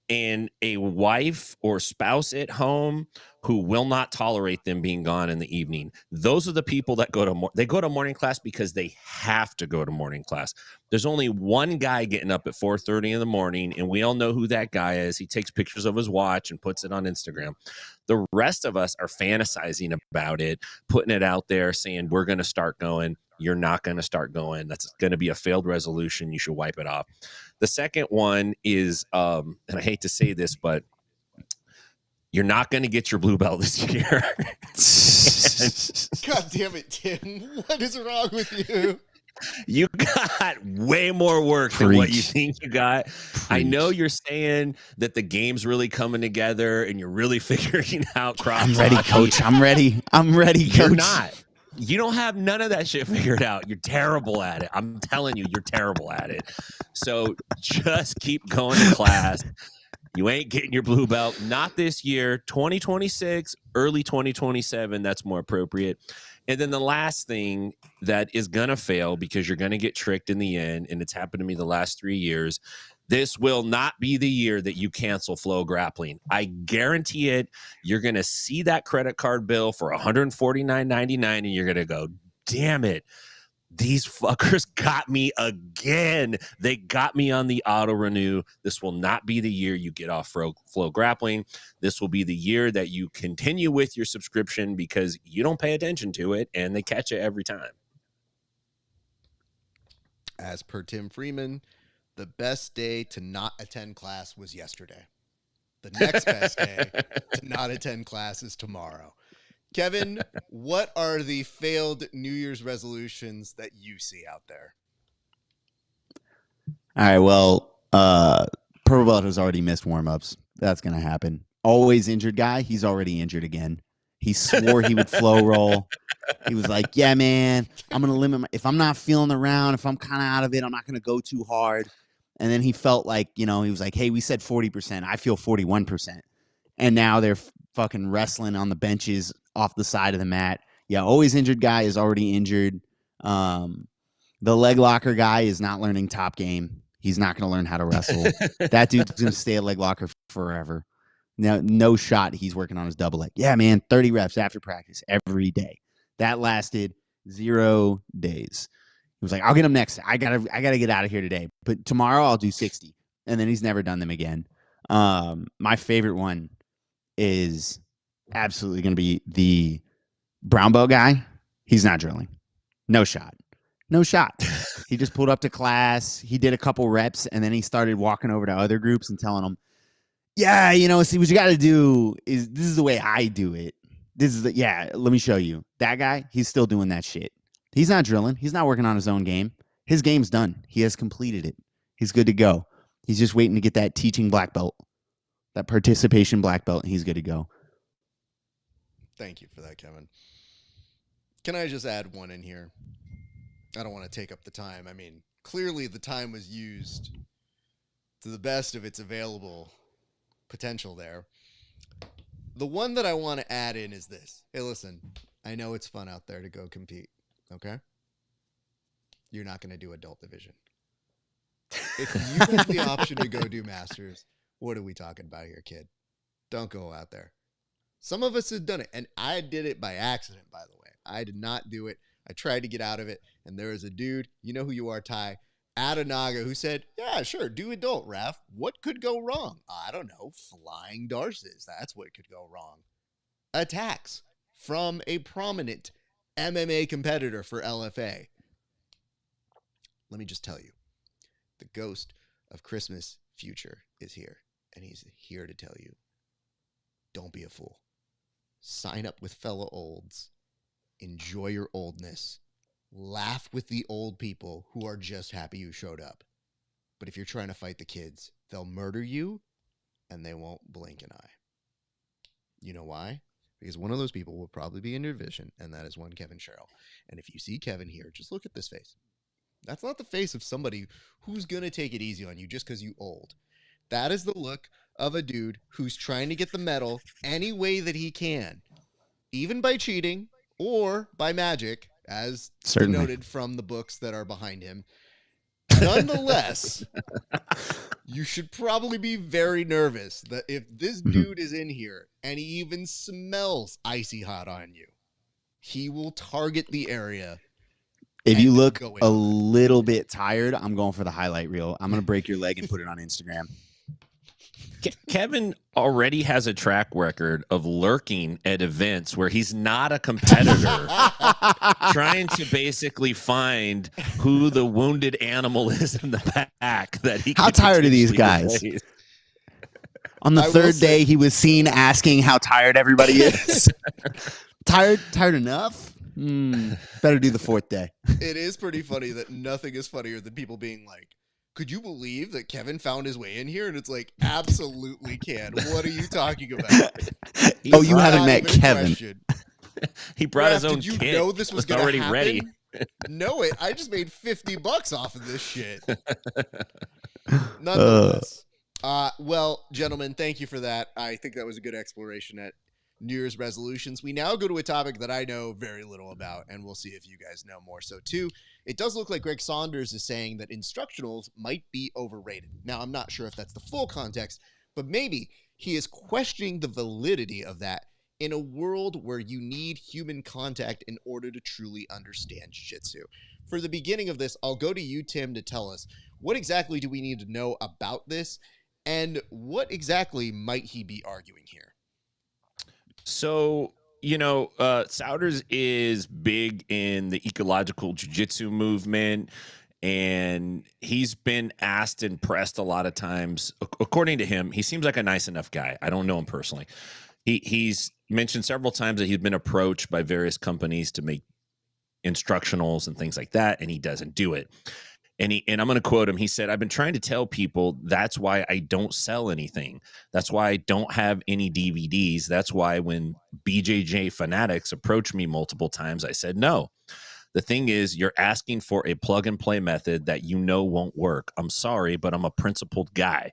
and a wife or spouse at home who will not tolerate them being gone in the evening. Those are the people that go to morning class because they have to go to morning class. There's only one guy getting up at 4:30 in the morning, and we all know who that guy is. He takes pictures of his watch and puts it on Instagram. The rest of us are fantasizing about it, putting it out there, saying we're going to start going. You're not going to start going. That's going to be a failed resolution. You should wipe it off. The second one is, and I hate to say this, but you're not going to get your blue belt this year. God damn it, Tim. What is wrong with you? You got way more work than what you Preach. think you got. I know Preach. you're saying that the game's really coming together and you're really figuring out cross. I'm ready, coach. I'm ready. I'm ready, coach. You're not. You don't have none of that shit figured out. You're terrible at it. I'm telling you, you're terrible at it. So just keep going to class. You ain't getting your blue belt. Not this year. 2026, early 2027. That's more appropriate. And then the last thing that is going to fail because you're going to get tricked in the end, and it's happened to me the last 3 years, this will not be the year that you cancel Flow Grappling. I guarantee it. You're going to see that credit card bill for $149.99, and you're going to go, damn it. These fuckers got me again. They got me on the auto renew. This will not be the year you get off Flow Grappling. This will be the year that you continue with your subscription because you don't pay attention to it and they catch it every time. As per Tim Freeman, the best day to not attend class was yesterday. The next best day to not attend class is tomorrow. Kevin, what are the failed New Year's resolutions that you see out there? All right, well, Purple Belt has already missed warm-ups. That's going to happen. Always injured guy, he's already injured again. He swore he would flow roll. He was like, yeah, man, I'm going to limit if I'm not feeling the round, if I'm kind of out of it, I'm not going to go too hard. And then he felt like, he was like, hey, we said 40%. I feel 41%. And now they're fucking wrestling on the benches off the side of the mat. Yeah, always injured guy is already injured. The leg locker guy is not learning top game. He's not going to learn how to wrestle. That dude's going to stay a leg locker forever. Now, no shot he's working on his double leg. Yeah, man, 30 reps after practice every day. That lasted 0 days. He was like, I'll get him next. I gotta get out of here today. But tomorrow I'll do 60. And then he's never done them again. My favorite one is absolutely going to be the brown belt guy. He's not drilling. No shot. No shot. He just pulled up to class. He did a couple reps, and then he started walking over to other groups and telling them, yeah, see, what you got to do is this is the way I do it. Let me show you. That guy, he's still doing that shit. He's not drilling. He's not working on his own game. His game's done. He has completed it. He's good to go. He's just waiting to get that teaching black belt, that participation black belt, and he's good to go. Thank you for that, Kevin. Can I just add one in here? I don't want to take up the time. I mean, clearly the time was used to the best of its available potential there. The one that I want to add in is this. Hey, listen, I know it's fun out there to go compete, okay? You're not going to do adult division. If you have the option to go do masters, what are we talking about here, kid? Don't go out there. Some of us have done it, and I did it by accident, by the way. I did not do it. I tried to get out of it, and there was a dude, you know who you are, Ty, Adanaga, who said, yeah, sure, do adult, Raf. What could go wrong? I don't know. Flying Darces. That's what could go wrong. Attacks from a prominent MMA competitor for LFA. Let me just tell you, the ghost of Christmas future is here, and he's here to tell you, don't be a fool. Sign up with fellow olds. Enjoy your oldness. Laugh with the old people who are just happy you showed up. But if you're trying to fight the kids, they'll murder you, and they won't blink an eye. You know why? Because one of those people will probably be in your division, and that is one KEVIN SHERRILL. And if you see Kevin here, just look at this face. That's not the face of somebody who's going to take it easy on you just because you old. That is the look of a dude who's trying to get the medal any way that he can, even by cheating or by magic, as noted from the books that are behind him. Nonetheless, you should probably be very nervous that if this dude is in here and he even smells icy hot on you, he will target the area. If you look a little bit tired, I'm going for the highlight reel. I'm going to break your leg and put it on Instagram. Kevin already has a track record of lurking at events where he's not a competitor, trying to basically find who the wounded animal is in the pack that he. How tired are these guys? Replace. On the third day, he was seen asking how tired everybody is. Tired enough? Better do the fourth day. It is pretty funny that nothing is funnier than people being like, could you believe that Kevin found his way in here? And it's like, absolutely can. What are you talking about? Oh, you haven't Not met even a Kevin. question. He brought his Raph, own did you kit. know this was going already to happen? ready. No, I just made $50 off of this shit. Nonetheless. Well, gentlemen, thank you for that. I think that was a good exploration at New Year's resolutions. We now go to a topic that I know very little about, and we'll see if you guys know more so too. It does look like Greg Saunders is saying that instructionals might be overrated. Now, I'm not sure if that's the full context, but maybe he is questioning the validity of that in a world where you need human contact in order to truly understand jiu-jitsu. For the beginning of this, I'll go to you, Tim, to tell us what exactly do we need to know about this, and what exactly might he be arguing here? So, Souders is big in the ecological jiu-jitsu movement, and he's been asked and pressed a lot of times. According to him, he seems like a nice enough guy. I don't know him personally. He's mentioned several times that he's been approached by various companies to make instructionals and things like that, and he doesn't do it. And I'm going to quote him. He said, "I've been trying to tell people that's why I don't sell anything. That's why I don't have any DVDs. That's why when BJJ Fanatics approached me multiple times, I said no. The thing is, you're asking for a plug and play method that won't work. I'm sorry, but I'm a principled guy.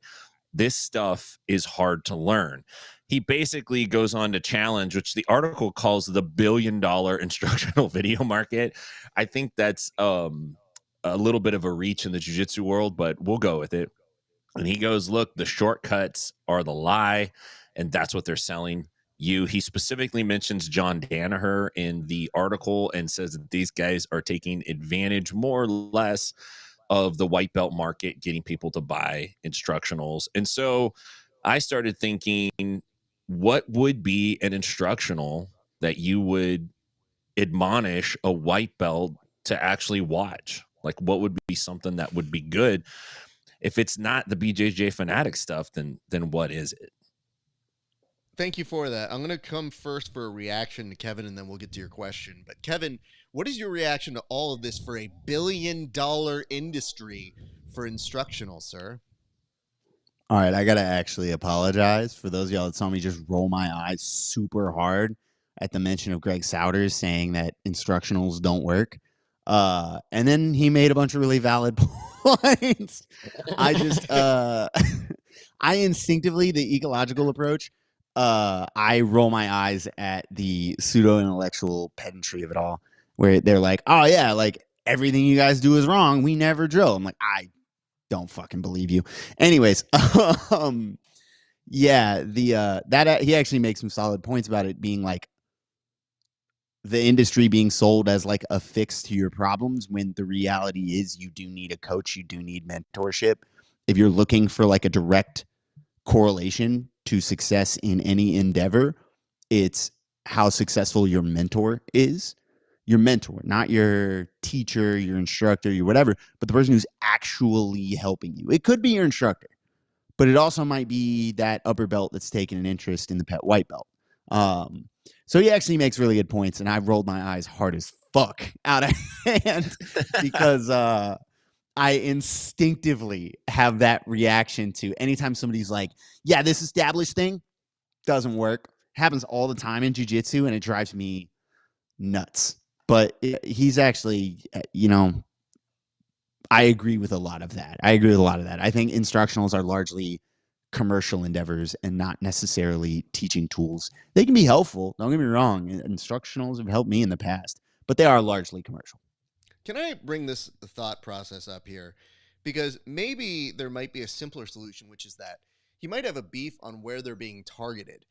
This stuff is hard to learn." He basically goes on to challenge, which the article calls the $1 billion instructional video market. I think that's a little bit of a reach in the jiu-jitsu world, but we'll go with it. And he goes, look, the shortcuts are the lie, and that's what they're selling you. He specifically mentions John Danaher in the article and says that these guys are taking advantage more or less of the white belt market, getting people to buy instructionals. And so I started thinking, what would be an instructional that you would admonish a white belt to actually watch? Like, what would be something that would be good? If it's not the BJJ Fanatic stuff, then what is it? Thank you for that. I'm going to come first for a reaction to Kevin, and then we'll get to your question. But Kevin, what is your reaction to all of this for a $1 billion industry for instructional, sir? All right, I got to actually apologize for those of y'all that saw me just roll my eyes super hard at the mention of Greg Souders saying that instructionals don't work. And then he made a bunch of really valid points. I just, I instinctively, the ecological approach, I roll my eyes at the pseudo-intellectual pedantry of it all, where they're like, oh yeah, like everything you guys do is wrong. We never drill. I'm like, I don't fucking believe you. Anyways, yeah, that he actually makes some solid points about it being like the industry being sold as like a fix to your problems, when the reality is you do need a coach, you do need mentorship. If you're looking for like a direct correlation to success in any endeavor, it's how successful your mentor is. Your mentor, not your teacher, your instructor, your whatever, but the person who's actually helping you. It could be your instructor, but it also might be that upper belt that's taking an interest in the pet white belt. So he actually makes really good points, and I've rolled my eyes hard as fuck out of hand because I instinctively have that reaction to anytime somebody's like, yeah, this established thing doesn't work. Happens all the time in jiu-jitsu, and it drives me nuts. But he's actually, I agree with a lot of that. I think instructionals are largely commercial endeavors and not necessarily teaching tools. They can be helpful. Don't get me wrong. Instructionals have helped me in the past, but they are largely commercial. Can I bring this thought process up here? Because maybe there might be a simpler solution, which is that he might have a beef on where they're being targeted.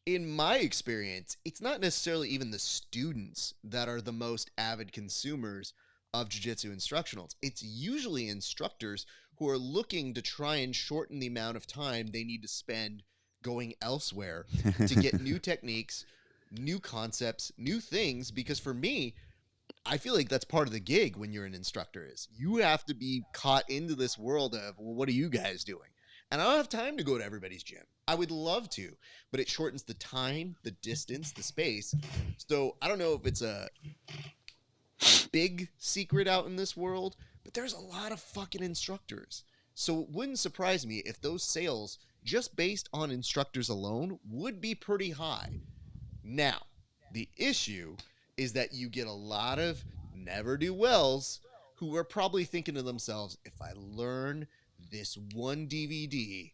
In my experience, it's not necessarily even the students that are the most avid consumers of jiu-jitsu instructionals. It's usually instructors who are looking to try and shorten the amount of time they need to spend going elsewhere to get new techniques, new concepts, new things. Because for me, I feel like that's part of the gig when you're an instructor is you have to be caught into this world of, well, what are you guys doing? And I don't have time to go to everybody's gym. I would love to, but it shortens the time, the distance, the space. So I don't know if it's a big secret out in this world, but there's a lot of fucking instructors. So it wouldn't surprise me if those sales, just based on instructors alone, would be pretty high. Now, the issue is that you get a lot of never-do-wells who are probably thinking to themselves, if I learn this one DVD,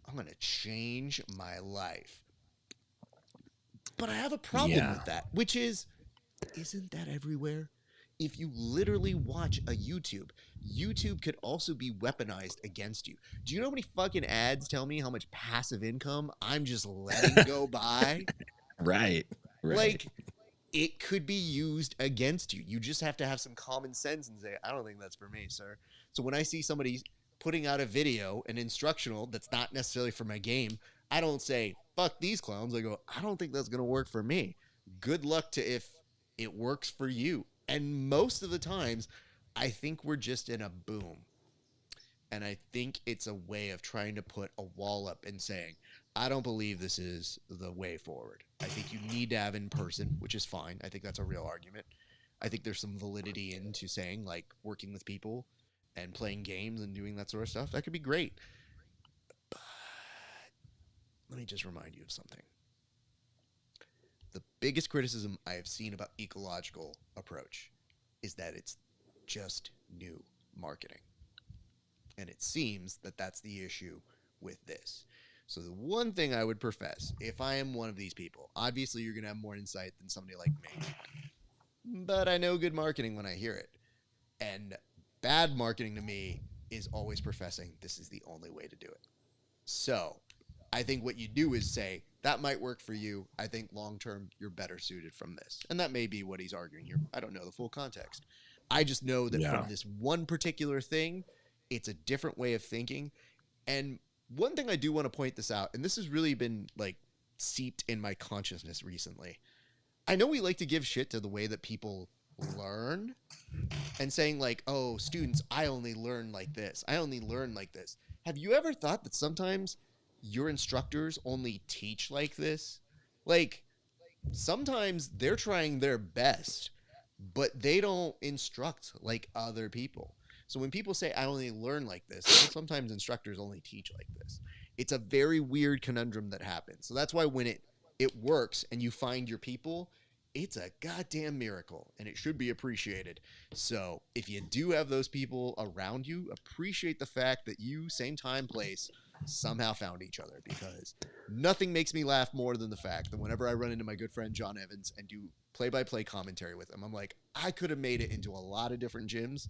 I'm going to change my life. But I have a problem with that, which is, isn't that everywhere? If you literally watch a YouTube could also be weaponized against you. Do you know how many fucking ads tell me how much passive income I'm just letting go by? Right. Like, it could be used against you. You just have to have some common sense and say, I don't think that's for me, sir. So when I see somebody putting out a video, an instructional that's not necessarily for my game, I don't say, fuck these clowns. I go, I don't think that's going to work for me. Good luck to if it works for you. And most of the times, I think we're just in a boom. And I think it's a way of trying to put a wall up and saying, I don't believe this is the way forward. I think you need to have in person, which is fine. I think that's a real argument. I think there's some validity into saying, like, working with people and playing games and doing that sort of stuff. That could be great. But let me just remind you of something. The biggest criticism I have seen about ecological approach is that it's just new marketing. And it seems that that's the issue with this. So the one thing I would profess, if I am one of these people, obviously you're going to have more insight than somebody like me. But I know good marketing when I hear it. And bad marketing to me is always professing this is the only way to do it. So I think what you do is say, that might work for you. I think long-term, you're better suited from this. And that may be what he's arguing here. I don't know the full context. I just know that from this one particular thing, it's a different way of thinking. And one thing I do want to point this out, and this has really been like seeped in my consciousness recently. I know we like to give shit to the way that people learn and saying like, oh, students, I only learn like this. I only learn like this. Have you ever thought that sometimes your instructors only teach like this? Like, sometimes they're trying their best, but they don't instruct like other people. So when people say, I only learn like this, sometimes instructors only teach like this. It's a very weird conundrum that happens. So that's why when it works and you find your people, it's a goddamn miracle and it should be appreciated. So if you do have those people around you, appreciate the fact that you, same time, place, somehow found each other, because nothing makes me laugh more than the fact that whenever I run into my good friend John Evans and do play-by-play commentary with him, I'm like, I could have made it into a lot of different gyms,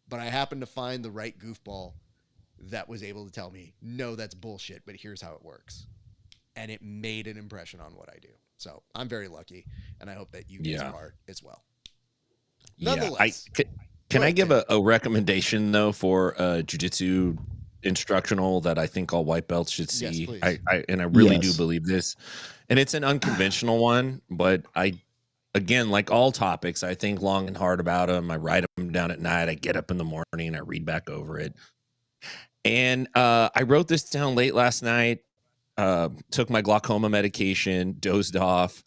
but I happened to find the right goofball that was able to tell me, no, that's bullshit, but here's how it works. And it made an impression on what I do. So I'm very lucky, and I hope that you guys are as well. Nonetheless. Can I give a recommendation, though, for jiu-jitsu instructional that I think all white belts should see? Yes, I really do believe this. And it's an unconventional one, but again, like all topics, I think long and hard about them. I write them down at night. I get up in the morning and I read back over it. And I wrote this down late last night, took my glaucoma medication, dozed off.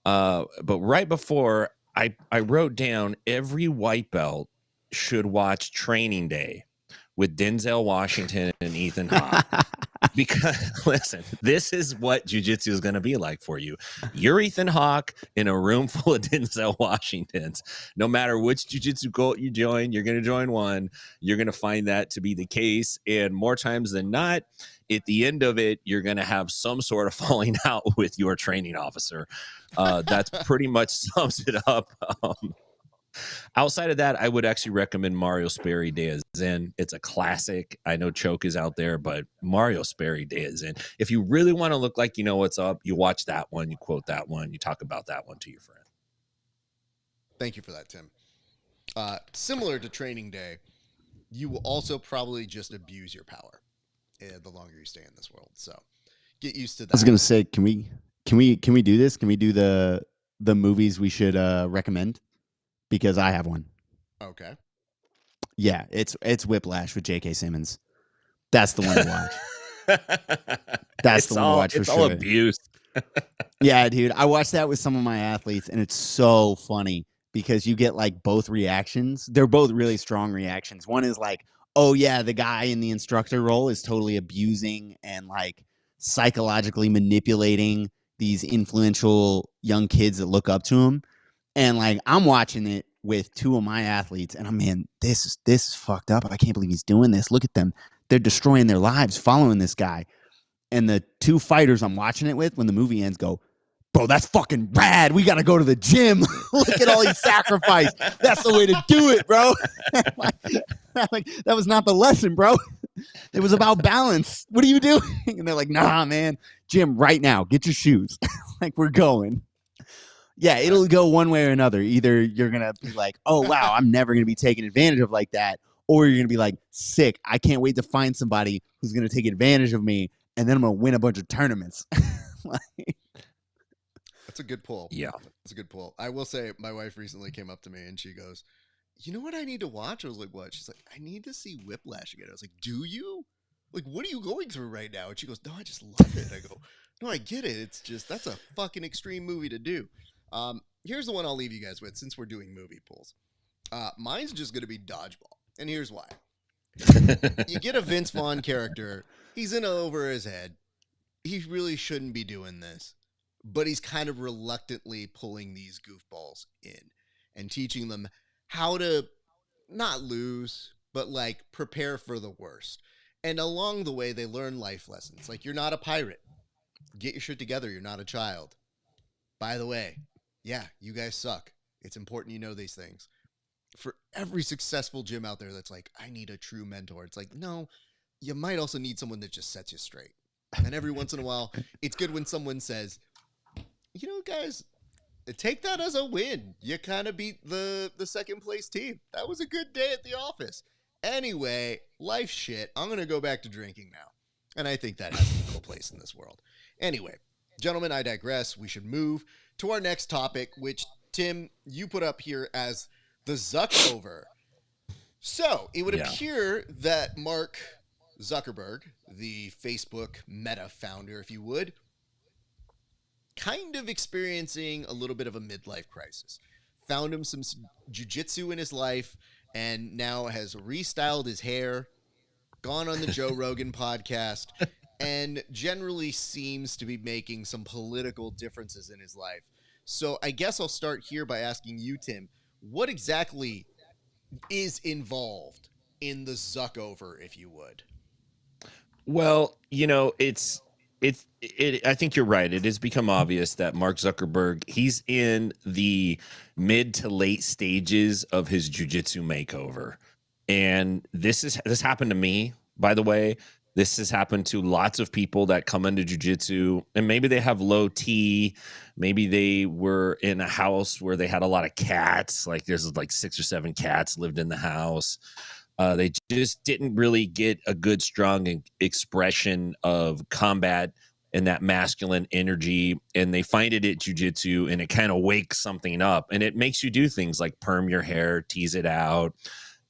But right before, I wrote down every white belt should watch Training Day with Denzel Washington and Ethan Hawke. Because listen, this is what jiu-jitsu is going to be like for you. You're Ethan Hawke in a room full of Denzel Washingtons. No matter which jiu-jitsu cult you join, you're going to join one. You're going to find that to be the case. And more times than not, at the end of it, you're going to have some sort of falling out with your training officer. That's pretty much sums it up. Outside of that, I would actually recommend Mario Sperry Day of Zen. It's a classic. I know Choke is out there, but Mario Sperry Day of Zen. If you really want to look like you know what's up, you watch that one, you quote that one, you talk about that one to your friend. Thank you for that, Tim. Similar to Training Day, you will also probably just abuse your power the longer you stay in this world. So get used to that. I was gonna say, can we do this? Can we do the movies we should recommend? Because I have one. Okay. Yeah, it's Whiplash with J.K. Simmons. That's the one to watch. That's the one to watch for It's all sure. abuse. Yeah, dude. I watched that with some of my athletes, and it's so funny because you get like both reactions. They're both really strong reactions. One is like, oh, yeah, the guy in the instructor role is totally abusing and like psychologically manipulating these influential young kids that look up to him. And like, I'm watching it with two of my athletes, and I'm, man, this is fucked up. I can't believe he's doing this. Look at them. They're destroying their lives following this guy. And the two fighters I'm watching it with, when the movie ends, go, bro, that's fucking rad. We got to go to the gym. Look at all these sacrifice. That's the way to do it, bro. Like, that was not the lesson, bro. It was about balance. What are you doing? And they're like, nah, man, gym right now. Get your shoes. Like, we're going. Yeah, it'll go one way or another. Either you're going to be like, oh, wow, I'm never going to be taken advantage of like that. Or you're going to be like, sick. I can't wait to find somebody who's going to take advantage of me. And then I'm going to win a bunch of tournaments. Like, that's a good pull. Yeah. That's a good pull. I will say my wife recently came up to me and she goes, you know what I need to watch? I was like, what? She's like, I need to see Whiplash again. I was like, do you? Like, what are you going through right now? And she goes, no, I just love it. I go, no, I get it. It's just, that's a fucking extreme movie to do. Here's the one I'll leave you guys with since we're doing movie pulls. Mine's just going to be Dodgeball. And here's why. You get a Vince Vaughn character. He's in over his head. He really shouldn't be doing this. But he's kind of reluctantly pulling these goofballs in and teaching them how to not lose, but like prepare for the worst. And along the way, they learn life lessons. Like, you're not a pirate. Get your shit together. You're not a child. By the way, yeah, you guys suck. It's important you know these things. For every successful gym out there that's like, I need a true mentor. It's like, no, you might also need someone that just sets you straight. And every once in a while, it's good when someone says, you know, guys, take that as a win. You kind of beat the second place team. That was a good day at the office. Anyway, life shit. I'm going to go back to drinking now. And I think that has no place in this world. Anyway, gentlemen, I digress. We should move to our next topic, which, Tim, you put up here as the ZUCKOVER. So it would appear that Mark Zuckerberg, the Facebook Meta founder, if you would, kind of experiencing a little bit of a midlife crisis. Found him some jiu-jitsu in his life and now has restyled his hair, gone on the Joe Rogan podcast, and generally seems to be making some political differences in his life. So I guess I'll start here by asking you, Tim, what exactly is involved in the ZUCKOVER, if you would? Well, you know, I think you're right. It has become obvious that Mark Zuckerberg, he's in the mid to late stages of his jiu-jitsu makeover. And this happened to me, by the way. This has happened to lots of people that come into jiu-jitsu, and maybe they have low T. Maybe they were in a house where they had a lot of cats. Like, there's like 6 or 7 cats lived in the house. They just didn't really get a good, strong expression of combat and that masculine energy. And they find it at jiu-jitsu, and it kind of wakes something up. And it makes you do things like perm your hair, tease it out,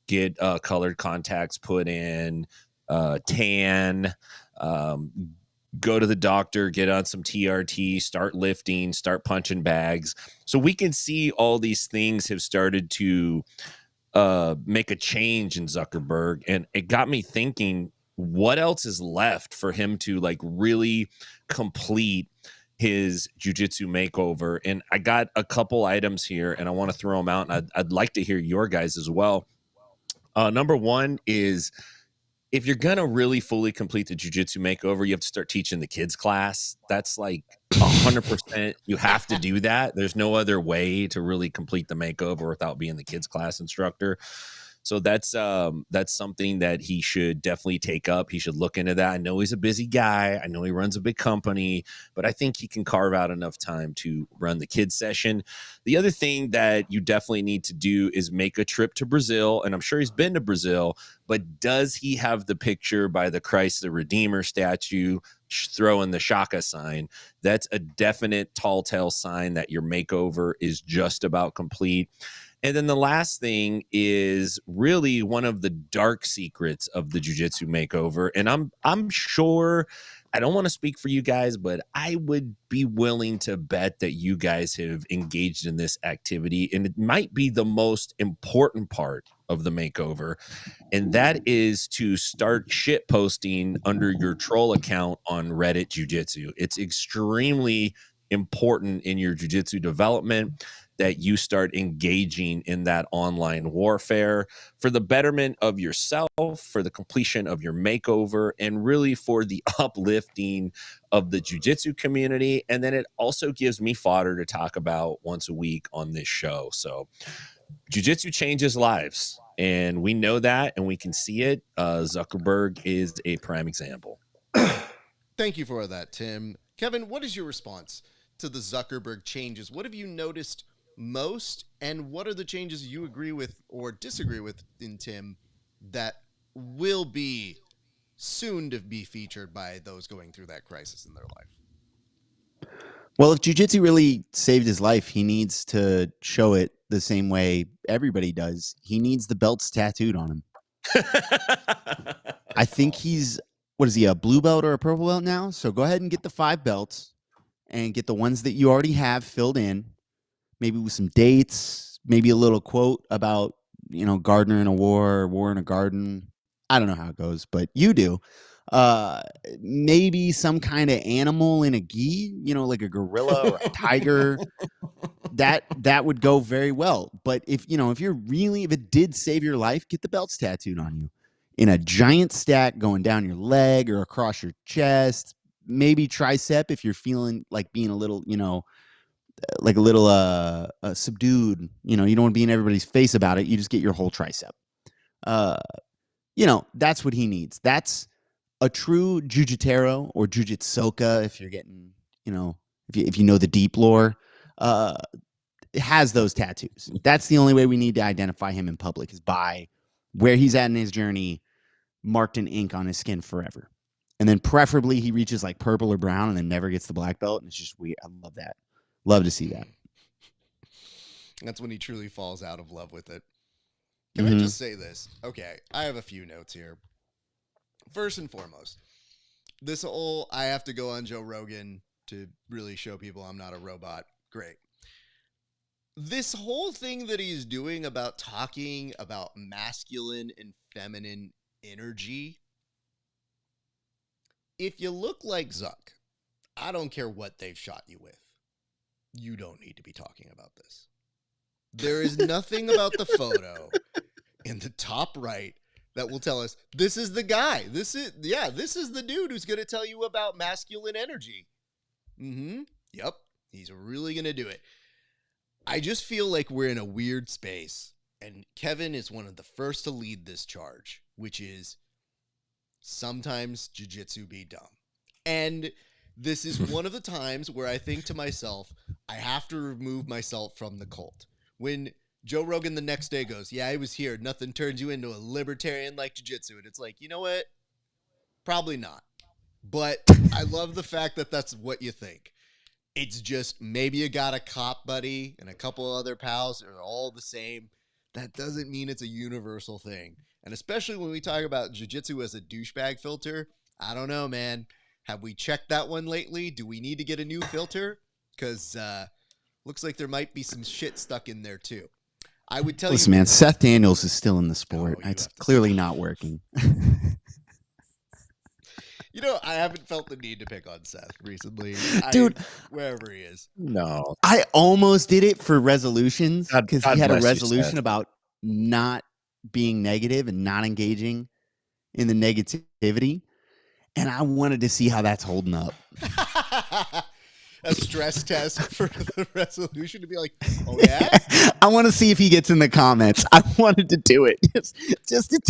get colored contacts put in, tan, go to the doctor, get on some TRT, start lifting, start punching bags. So we can see all these things have started to make a change in Zuckerberg. And it got me thinking, what else is left for him to like really complete his jiu-jitsu makeover? And I got a couple items here and I want to throw them out, and I'd like to hear your guys as well. Number one is, if you're going to really fully complete the jiu-jitsu makeover, you have to start teaching the kids class. That's like 100%. You have to do that. There's no other way to really complete the makeover without being the kids class instructor. So that's something that he should definitely take up. He should look into that. I know he's a busy guy. I know he runs a big company, but I think he can carve out enough time to run the kids session. The other thing that you definitely need to do is make a trip to Brazil. And I'm sure he's been to Brazil, but does he have the picture by the Christ the Redeemer statue throwing the Shaka sign? That's a definite tall tale sign that your makeover is just about complete. And then the last thing is really one of the dark secrets of the jiu-jitsu makeover. And I'm sure, I don't want to speak for you guys, but I would be willing to bet that you guys have engaged in this activity, and it might be the most important part of the makeover. And that is to start shit posting under your troll account on Reddit Jiu-Jitsu. It's extremely important in your jiu-jitsu development that you start engaging in that online warfare for the betterment of yourself, for the completion of your makeover, and really for the uplifting of the jiu-jitsu community. And then it also gives me fodder to talk about once a week on this show. So jiu-jitsu changes lives, and we know that, and we can see it. Zuckerberg is a prime example. Thank you for that, Tim. Kevin, what is your response to the Zuckerberg changes? What have you noticed most, and what are the changes you agree with or disagree with in Tim that will be soon to be featured by those going through that crisis in their life? Well, if jiu-jitsu really saved his life, he needs to show it the same way everybody does. He needs the belts tattooed on him. I think he's, what is he, a blue belt or a purple belt now? So go ahead and get the 5 belts and get the ones that you already have filled in, maybe with some dates, maybe a little quote about, Gardner in a war, war in a garden. I don't know how it goes, but you do. Maybe some kind of animal in a gi, like a gorilla or a tiger. That would go very well. But if it did save your life, get the belts tattooed on you in a giant stack going down your leg or across your chest, maybe tricep if you're feeling like being a little, like a little subdued. You don't want to be in everybody's face about it. You just get your whole tricep. That's what he needs. That's a true jujitero or jujitsoka, if you're getting, if you know the deep lore, has those tattoos. That's the only way we need to identify him in public, is by where he's at in his journey, marked in ink on his skin forever. And then preferably he reaches like purple or brown and then never gets the black belt. And it's just weird. I love that. Love to see that. That's when he truly falls out of love with it. Can I just say this? Okay, I have a few notes here. First and foremost, this whole I have to go on Joe Rogan to really show people I'm not a robot. Great. This whole thing that he's doing about talking about masculine and feminine energy. If you look like Zuck, I don't care what they've shot you with. You don't need to be talking about this. There is nothing about the photo in the top right that will tell us this is the guy. This is the dude who's going to tell you about masculine energy. Yep. He's really going to do it. I just feel like we're in a weird space, and Kevin is one of the first to lead this charge, which is sometimes jiu-jitsu be dumb. And this is one of the times where I think to myself, I have to remove myself from the cult. When Joe Rogan the next day goes, yeah, I was here. Nothing turns you into a libertarian like jiu-jitsu. And it's like, you know what? Probably not. But I love the fact that that's what you think. It's just maybe you got a cop buddy and a couple other pals that are all the same. That doesn't mean it's a universal thing. And especially when we talk about jiu-jitsu as a douchebag filter, I don't know, man. Have we checked that one lately? Do we need to get a new filter? Because looks like there might be some shit stuck in there too. I would tell Listen, man, Seth Daniels is still in the sport. It's clearly not working. I haven't felt the need to pick on Seth recently. Dude. Wherever he is. No. I almost did it for resolutions because he had a bless you, resolution Seth. about not being negative and not engaging in the negativity. And I wanted to see how that's holding up. A stress test for the resolution to be like, oh yeah? I want to see if he gets in the comments. I wanted to do it just to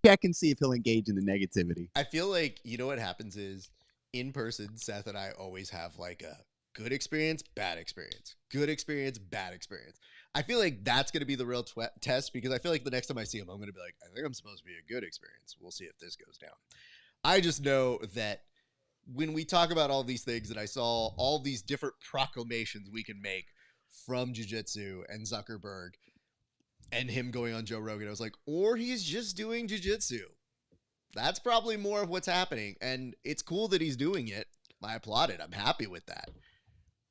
check and see if he'll engage in the negativity. I feel like, what happens is in person, Seth and I always have like a good experience, bad experience, good experience, bad experience. I feel like that's going to be the real test, because I feel like the next time I see him, I'm going to be like, I think I'm supposed to be a good experience. We'll see if this goes down. I just know that when we talk about all these things, and I saw all these different proclamations we can make from jiu-jitsu and Zuckerberg, and him going on Joe Rogan. I was like, or he's just doing jiu-jitsu. That's probably more of what's happening. And it's cool that he's doing it. I applaud it. I'm happy with that.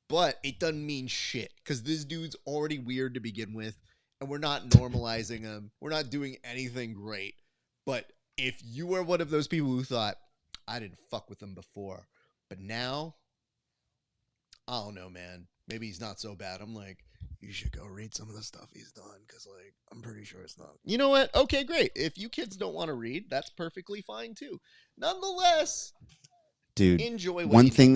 But it doesn't mean shit because this dude's already weird to begin with. And we're not normalizing him. We're not doing anything great. But if you are one of those people who thought, I didn't fuck with him before, but now, I don't know, man. Maybe he's not so bad. I'm like, you should go read some of the stuff he's done because, like, I'm pretty sure it's not. You know what? Okay, great. If you kids don't want to read, that's perfectly fine too. Nonetheless, dude, enjoy one thing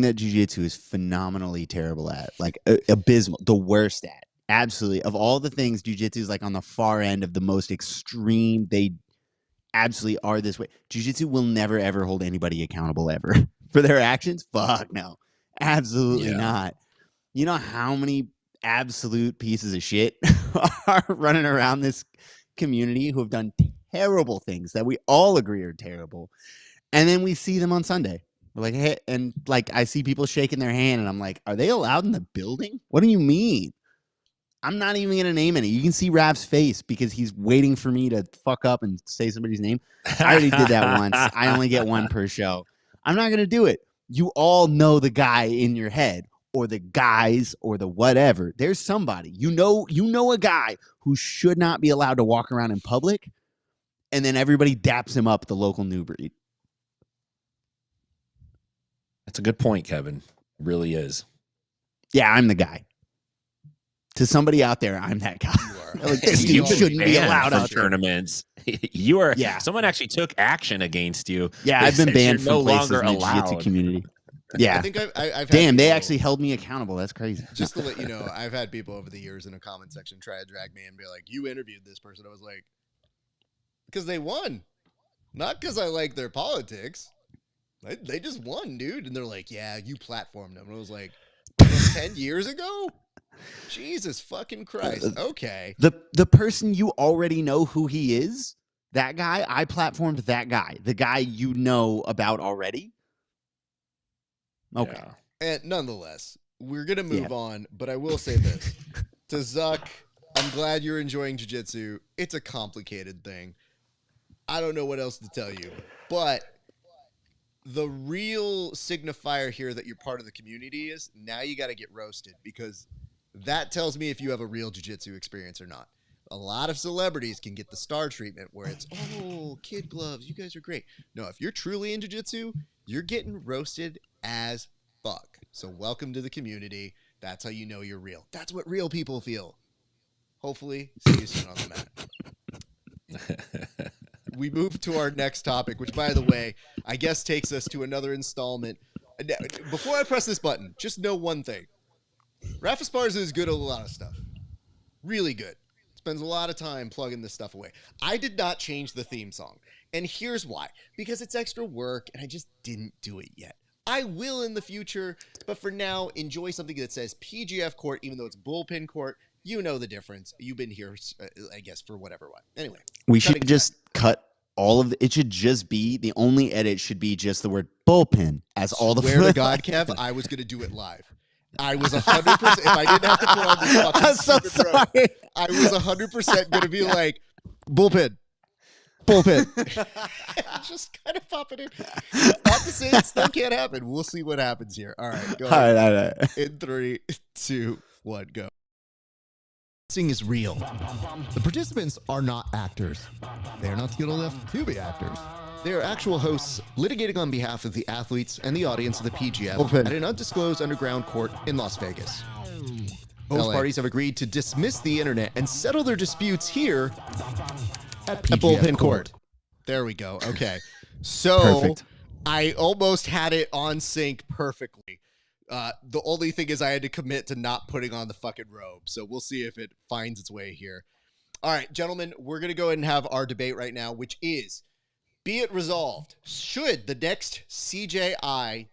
that jiu-jitsu is phenomenally terrible at, like abysmal, the worst at. Absolutely. Of all the things, jiu-jitsu is like on the far end of the most extreme. They absolutely are this way. Jiu-jitsu will never, ever hold anybody accountable ever for their actions. Fuck no. Absolutely not. You know how many absolute pieces of shit are running around this community who have done terrible things that we all agree are terrible. And then we see them on Sunday. We're like, hey, and like I see people shaking their hand and I'm like, are they allowed in the building? What do you mean? I'm not even going to name any. You can see Raf's face because he's waiting for me to fuck up and say somebody's name. I already did that once. I only get one per show. I'm not going to do it. You all know the guy in your head or the guys or the whatever. There's somebody. You know a guy who should not be allowed to walk around in public, and then everybody daps him up at the local New Breed. That's a good point, Kevin. It really is. Yeah, I'm the guy. To somebody out there, I'm that guy. Like, this dude shouldn't be allowed out tournaments. You are. Yeah. Someone actually took action against you. Yeah, I've been banned from no places longer in the jiu-jitsu allowed. community. Yeah. I think I've Damn, they people, actually held me accountable. That's crazy. Just to let you know, I've had people over the years in a comment section try to drag me and be like, you interviewed this person. I was like, because they won. Not because I like their politics. They just won, dude. And they're like, yeah, you platformed them. And I was like, 10 years ago? Jesus fucking Christ. Okay. The person you already know who he is, that guy, I platformed that guy. The guy you know about already. Okay. Yeah. And nonetheless, we're going to move on, but I will say this. To Zuck, I'm glad you're enjoying jiu-jitsu. It's a complicated thing. I don't know what else to tell you, but the real signifier here that you're part of the community is now you got to get roasted, because that tells me if you have a real jiu-jitsu experience or not. A lot of celebrities can get the star treatment where it's, oh, kid gloves, you guys are great. No, if you're truly in jiu-jitsu, you're getting roasted as fuck. So welcome to the community. That's how you know you're real. That's what real people feel. Hopefully, see you soon on the mat. We move to our next topic, which, by the way, I guess takes us to another installment. Before I press this button, just know one thing. RAF ESPARZA is good at a lot of stuff. Really good. Spends a lot of time plugging this stuff away. I did not change the theme song. And here's why. Because it's extra work, and I just didn't do it yet. I will in the future, but for now, enjoy something that says PGF Court, even though it's Bullpen Court. You know the difference. You've been here, I guess, for whatever one. Anyway. We should just cut all of it. It should just be, the only edit should be just the word bullpen as all the. Swear to God, Kev, I was going to do it live. I was 100%, if I didn't have to put on this fucking I'm so sorry. I was 100% going to be like, bullpen. Just kind of pop it in. Not to say it still can't happen. We'll see what happens here. All right, go ahead. All right. In 3, 2, 1, go. Is real. The participants are not actors. They are not skilled enough to be actors. They are actual hosts litigating on behalf of the athletes and the audience of the PGF at an undisclosed underground court in Las Vegas. Both parties have agreed to dismiss the internet and settle their disputes here at Bullpen Court. There we go. Okay. So Perfect. I almost had it on sync perfectly. The only thing is I had to commit to not putting on the fucking robe. So we'll see if it finds its way here. All right, gentlemen, we're going to go ahead and have our debate right now, which is, be it resolved, should the next CJI,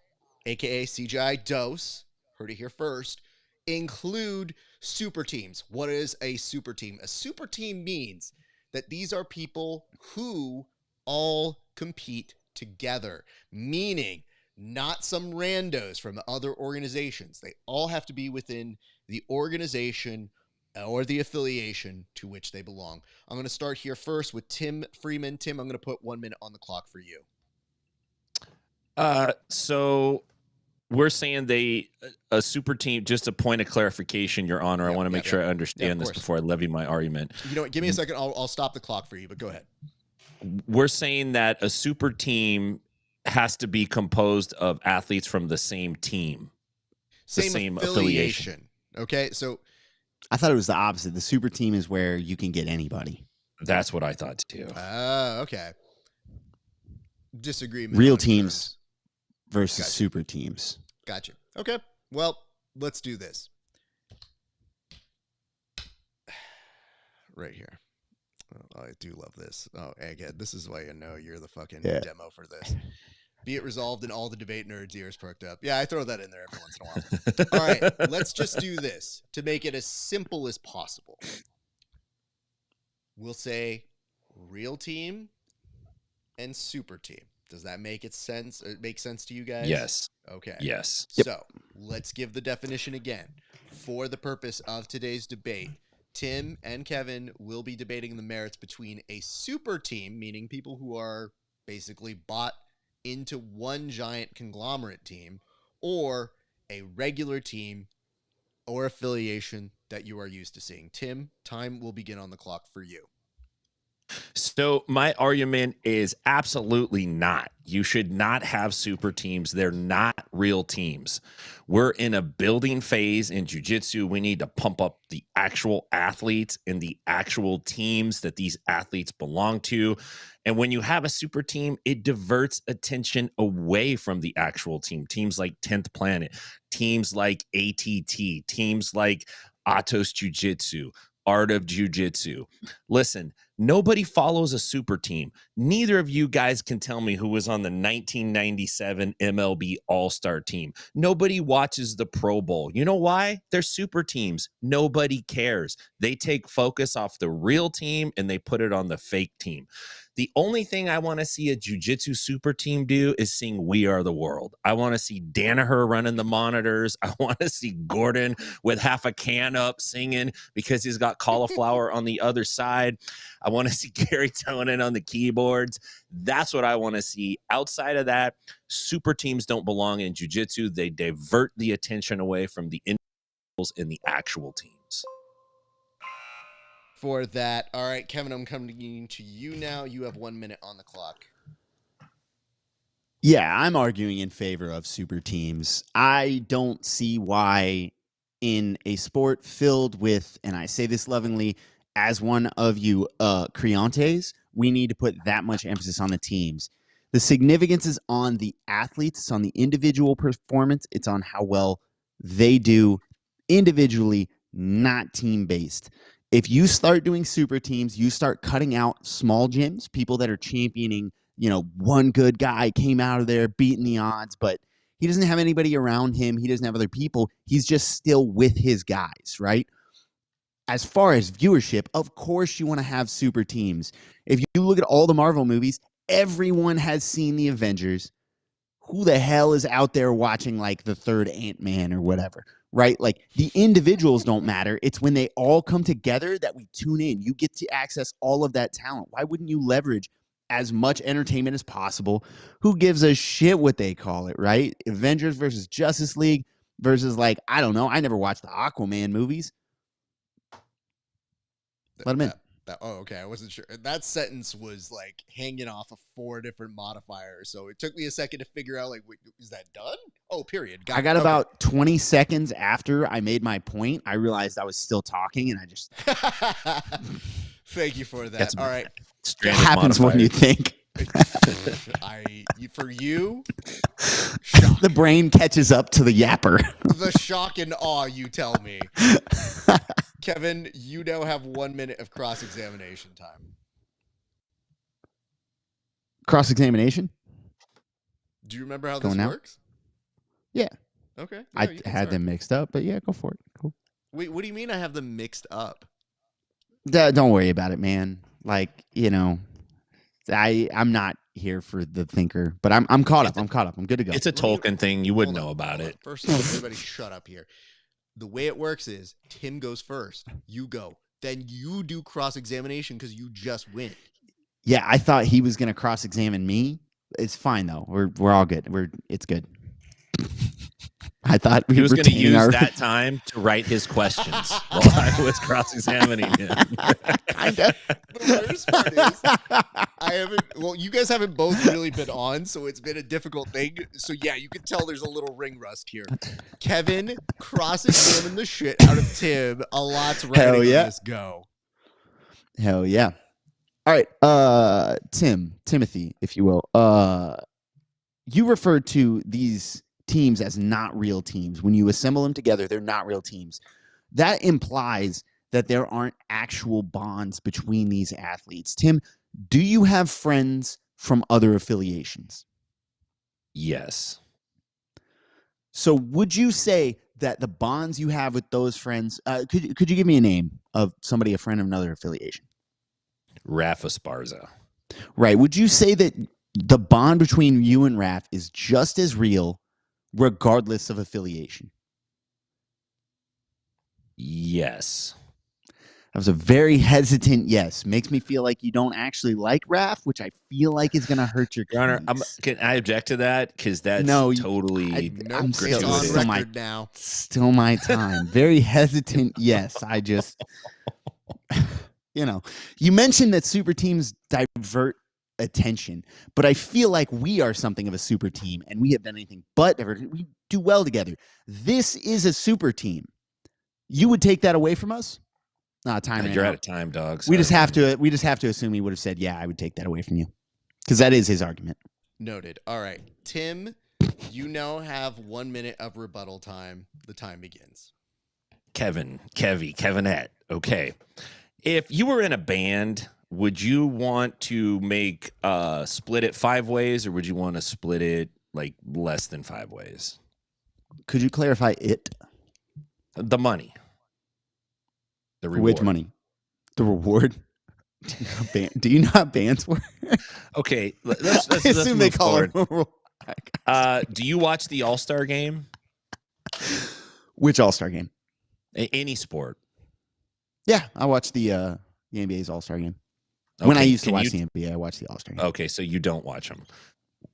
aka CJI dose, heard it here first, include super teams? What is a super team? A super team means that these are people who all compete together, meaning not some randos from other organizations. They all have to be within the organization or the affiliation to which they belong. I'm going to start here first with Tim Freeman. Tim, I'm going to put 1 minute on the clock for you. So we're saying a super team, just a point of clarification, Your Honor. I want to make sure I understand this before I levy my argument. You know what? Give me a second. I'll stop the clock for you, but go ahead. We're saying that a super team has to be composed of athletes from the same team. Same affiliation. Okay, so I thought it was the opposite. The super team is where you can get anybody. That's what I thought too. Okay. Disagreement. Real teams versus super teams. Gotcha. Okay. Well, let's do this. Right here. Oh, I do love this. Oh, again, this is why you're the fucking demo for this. Be it resolved and all the debate nerds' ears perked up. Yeah, I throw that in there every once in a while. All right, let's just do this to make it as simple as possible. We'll say real team and super team. Does that make sense? Make sense to you guys? Yes. Okay. Yes. So let's give the definition again. For the purpose of today's debate, Tim and Kevin will be debating the merits between a super team, meaning people who are basically bought into one giant conglomerate team, or a regular team or affiliation that you are used to seeing. Tim, time will begin on the clock for you. So my argument is absolutely not. You should not have super teams. They're not real teams. We're in a building phase in jiu-jitsu. We need to pump up the actual athletes and the actual teams that these athletes belong to. And when you have a super team, it diverts attention away from the actual team. Teams like 10th Planet, teams like ATT, teams like Atos Jiu-Jitsu, Art of Jiu-Jitsu. Listen, nobody follows a super team. Neither of you guys can tell me who was on the 1997 MLB All-Star team. Nobody watches the Pro Bowl. You know why? They're super teams. Nobody cares. They take focus off the real team and they put it on the fake team. The only thing I want to see a jiu-jitsu super team do is sing We Are the World. I want to see Danaher running the monitors. I want to see Gordon with half a can up singing because he's got cauliflower on the other side. I want to see Gary Tonin on the keyboards. That's what I want to see. Outside of that, super teams don't belong in jiu-jitsu. They divert the attention away from the individuals and the actual teams. For that. All right, Kevin, I'm coming to you now. You have 1 minute on the clock. Yeah, I'm arguing in favor of super teams. I don't see why in a sport filled with, and I say this lovingly, as one of you creantes, we need to put that much emphasis on the teams. The significance is on the athletes. It's on the individual performance. It's on how well they do individually, not team-based. If you start doing super teams, you start cutting out small gyms, people that are championing, one good guy came out of there beating the odds, but he doesn't have anybody around him. He doesn't have other people. He's just still with his guys, right? As far as viewership, of course you want to have super teams. If you look at all the Marvel movies, everyone has seen the Avengers. Who the hell is out there watching like the third Ant-Man or whatever, right? Like the individuals don't matter. It's when they all come together that we tune in. You get to access all of that talent. Why wouldn't you leverage as much entertainment as possible? Who gives a shit what they call it, right? Avengers versus Justice League versus I don't know. I never watched the Aquaman movies. Let him in. Okay. I wasn't sure. That sentence was hanging off of 4 different modifiers. So it took me a second to figure out, wait, is that done? Oh, period. I got about 20 seconds after I made my point. I realized I was still talking and I just. Thank you for that. All right. It happens when you think. For you, the brain catches up to the yapper. The shock and awe, you tell me. Kevin, you now have 1 minute of cross-examination time. Cross-examination? Do you remember how this works? Yeah. Okay. Yeah, I had them mixed up, but yeah, go for it. Cool. Wait, what do you mean I have them mixed up? Don't worry about it, man. I'm not here for the thinker, but I'm caught up. I'm good to go. It's a Tolkien thing. You wouldn't know about it. First of all, everybody shut up here. the way it works is Tim goes first, you go, then you do cross-examination because you just win. Yeah, I thought he was going to cross-examine me. It's fine though. We're all good. It's good. I thought he was going to use our... that time to write his questions while I was cross-examining him. Kind of. The worst part is, you guys haven't both really been on, so it's been a difficult thing. So yeah, you can tell there's a little ring rust here. Kevin cross-examined the shit out of Tim. A lot's riding on this go. Hell yeah. All right, Timothy, if you will. You referred to these teams as not real teams. When you assemble them together, they're not real teams. That implies that there aren't actual bonds between these athletes. Tim, do you have friends from other affiliations? Yes. So would you say that the bonds you have with those friends, could you give me a name of somebody, a friend of another affiliation? RAF ESPARZA. Right. Would you say that the bond between you and RAF is just as real regardless of affiliation? Yes. That was a very hesitant yes. Makes me feel like you don't actually like RAF, which I feel like is going to hurt your Your Honor, case. can I object to that? Because that's totally I'm It's on record now. Still my time. Very hesitant yes. I just, you mentioned that super teams divert attention, but I feel like we are something of a super team, and we have done anything but we do well together. This is a super team. You would take that away from us? Time. You're out of time, dog. We just have to assume he would have said, yeah, I would take that away from you, because that is his argument. Noted. All right, Tim, you now have 1 minute of rebuttal time. The time begins. Kevinette. Okay. If you were in a band, would you want to make split it 5 ways, or would you want to split it like less than 5 ways? Could you clarify it? The money. The reward. Which money? The reward? Do you know how bands work? Okay, let's assume they call it. Do you watch the All-Star game? Which All-Star game? Any sport. Yeah, I watched the NBA's All-Star game. Okay. When I used to watch the NBA, I watched the All-Star game. Okay, so you don't watch them.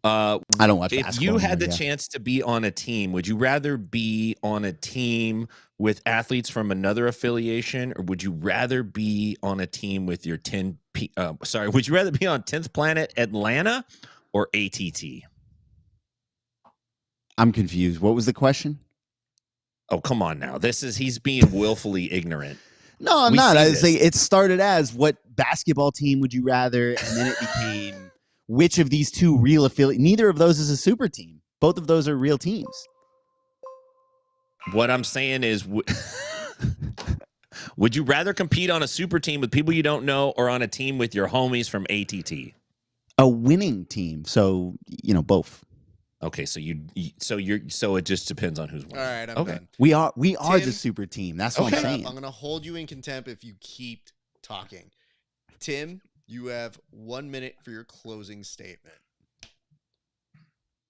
I don't watch basketball. If you had anymore, the chance to be on a team, would you rather be on a team with athletes from another affiliation, or would you rather be on a team with your would you rather be on 10th Planet Atlanta or ATT? I'm confused. What was the question? Oh, come on now. He's being willfully ignorant. No, I'm not. I was saying it started as what basketball team would you rather, and then it became which of these two real affiliates. Neither of those is a super team. Both of those are real teams. What I'm saying is, would you rather compete on a super team with people you don't know, or on a team with your homies from ATT? A winning team. So, both. Okay, so it just depends on who's winning. All right, I'm okay. done. We are Tim, the super team. That's what I'm saying. I'm going to hold you in contempt if you keep talking. Tim, you have 1 minute for your closing statement.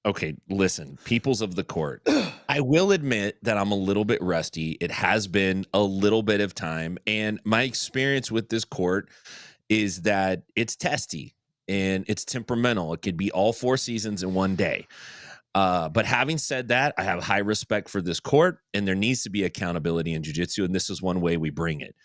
Okay, listen, peoples of the court. I will admit that I'm a little bit rusty. It has been a little bit of time, and my experience with this court is that it's testy and it's temperamental. It could be all 4 seasons in one day. But having said that, I have high respect for this court, and there needs to be accountability in jiu-jitsu, and this is one way we bring it.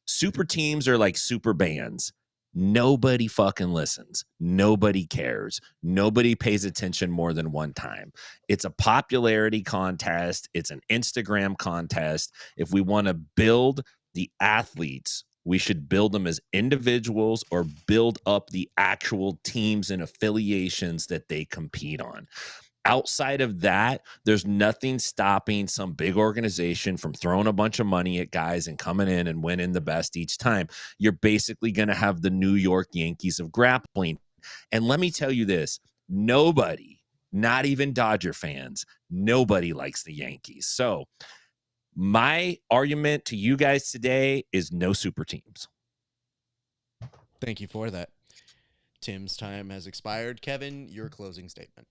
Super teams are like super bands. Nobody fucking listens. Nobody cares. Nobody pays attention more than one time. It's a popularity contest. It's an Instagram contest. If we want to build the athletes, we should build them as individuals or build up the actual teams and affiliations that they compete on. Outside of that, there's nothing stopping some big organization from throwing a bunch of money at guys and coming in and winning the best each time. You're basically going to have the New York Yankees of grappling. And let me tell you this, nobody, not even Dodger fans, nobody likes the Yankees. So my argument to you guys today is no super teams. Thank you for that. Tim's time has expired. Kevin, your closing statement.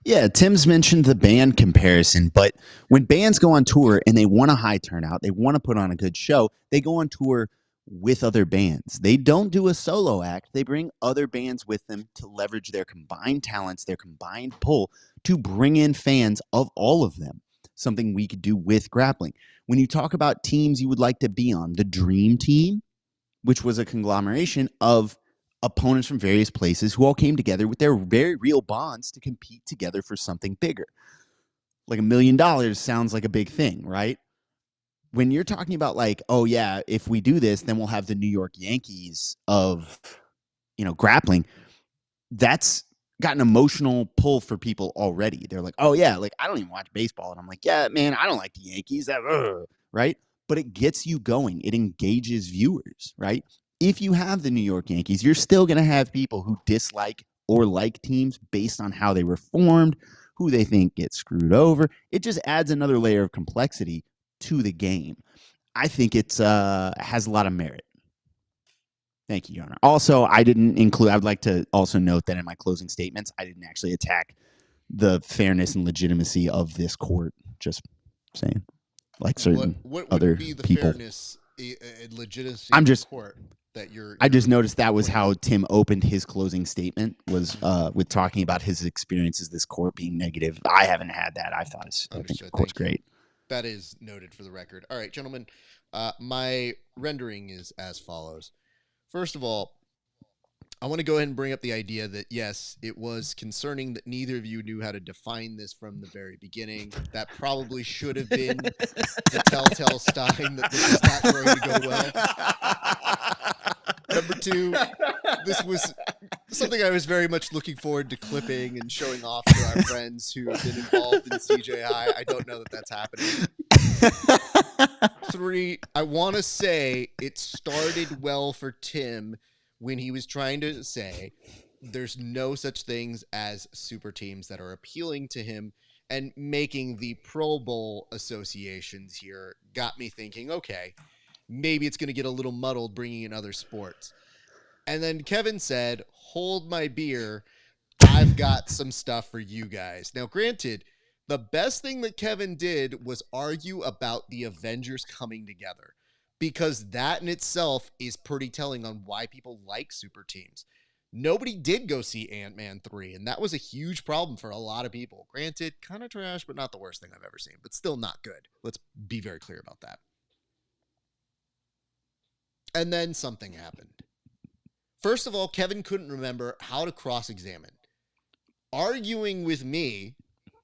Yeah, Tim's mentioned the band comparison, but when bands go on tour and they want a high turnout, they want to put on a good show, they go on tour with other bands. They don't do a solo act. They bring other bands with them to leverage their combined talents, their combined pull to bring in fans of all of them. Something we could do with grappling. When you talk about teams you would like to be on, the Dream Team, which was a conglomeration of opponents from various places who all came together with their very real bonds to compete together for something bigger. Like $1 million sounds like a big thing, right? When you're talking about like, oh yeah, if we do this, then we'll have the New York Yankees of, grappling. That's got an emotional pull for people already. They're like, oh yeah, like I don't even watch baseball. And I'm like, yeah, man, I don't like the Yankees. Right? But it gets you going. It engages viewers, right? If you have the New York Yankees, you're still going to have people who dislike or like teams based on how they were formed, who they think get screwed over. It just adds another layer of complexity to the game. I think it's has a lot of merit. Thank you, Your Honor. Also, I would like to also note that in my closing statements, I didn't actually attack the fairness and legitimacy of this court. Just saying. Like certain what would other be the people. Fairness and legitimacy I'm of just- the court that I just noticed that was how Tim opened his closing statement was with talking about his experiences this court being negative. I haven't had that. I think the court's great. That is noted for the record. All right, gentlemen, my rendering is as follows. First of all, I want to go ahead and bring up the idea that, yes, it was concerning that neither of you knew how to define this from the very beginning. That probably should have been the telltale sign that this is not going to go well. Number two, this was something I was very much looking forward to clipping and showing off to our friends who have been involved in CJI. I don't know that that's happening. Three, I want to say it started well for Tim when he was trying to say there's no such things as super teams that are appealing to him, and making the Pro Bowl associations here got me thinking, okay, maybe it's going to get a little muddled bringing in other sports. And then Kevin said, hold my beer. I've got some stuff for you guys. Now, granted, the best thing that Kevin did was argue about the Avengers coming together, because that in itself is pretty telling on why people like super teams. Nobody did go see Ant-Man 3, and that was a huge problem for a lot of people. Granted, kind of trash, but not the worst thing I've ever seen, but still not good. Let's be very clear about that. And then something happened. First of all, Kevin couldn't remember how to cross-examine, arguing with me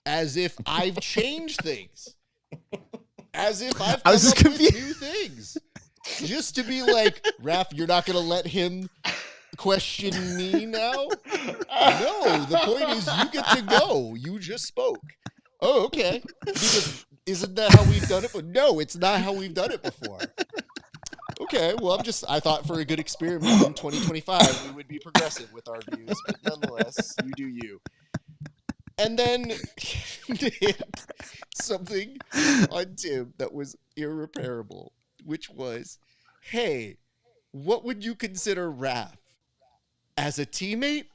as if I've changed things. As if I've come up with new things. Just to be like, Raph, you're not going to let him question me now? No, the point is you get to go. You just spoke. Oh, okay. Because isn't that how we've done it? But no, it's not how we've done it before. Okay, well, I thought for a good experiment in 2025, we would be progressive with our views. But nonetheless, you do you. And then did something on Tim that was irreparable, which was, hey, what would you consider Raph as a teammate?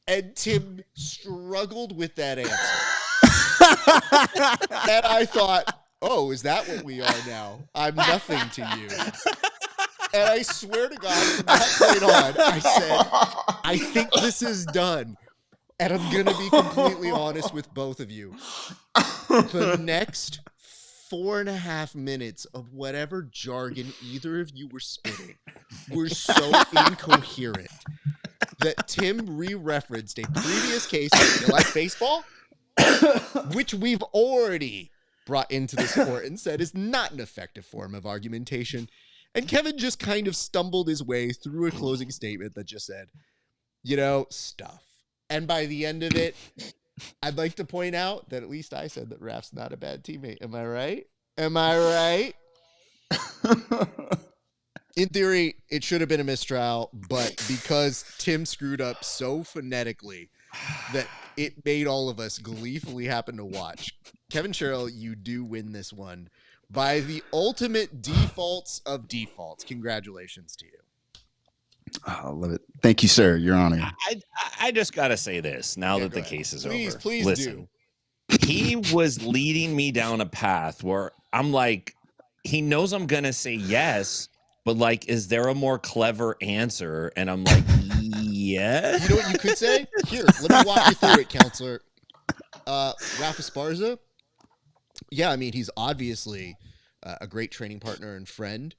And Tim struggled with that answer. And I thought, oh, is that what we are now? I'm nothing to you. And I swear to God, from that point on, I said, I think this is done. And I'm going to be completely honest with both of you. The next 4.5 minutes of whatever jargon either of you were spitting were so incoherent that Tim re-referenced a previous case of You Like Baseball, which we've already brought into this court and said is not an effective form of argumentation. And Kevin just kind of stumbled his way through a closing statement that just said, stuff. And by the end of it, I'd like to point out that at least I said that Raph's not a bad teammate. Am I right? Am I right? In theory, it should have been a mistrial, but because Tim screwed up so phonetically that it made all of us gleefully happen to watch, Kevin Sherrill, you do win this one by the ultimate defaults of defaults. Congratulations to you. Oh, I love it. Thank you, sir. Your Honor. I just gotta say this now Yeah, that go the ahead. case is Please, over. please Listen, do. he was leading me down a path where I'm like, he knows I'm gonna say yes, but like, is there a more clever answer? And I'm like, yeah. You know what you could say? Here, let me walk you through it, counselor. RAF ESPARZA. Yeah, I mean, he's obviously a great training partner and friend,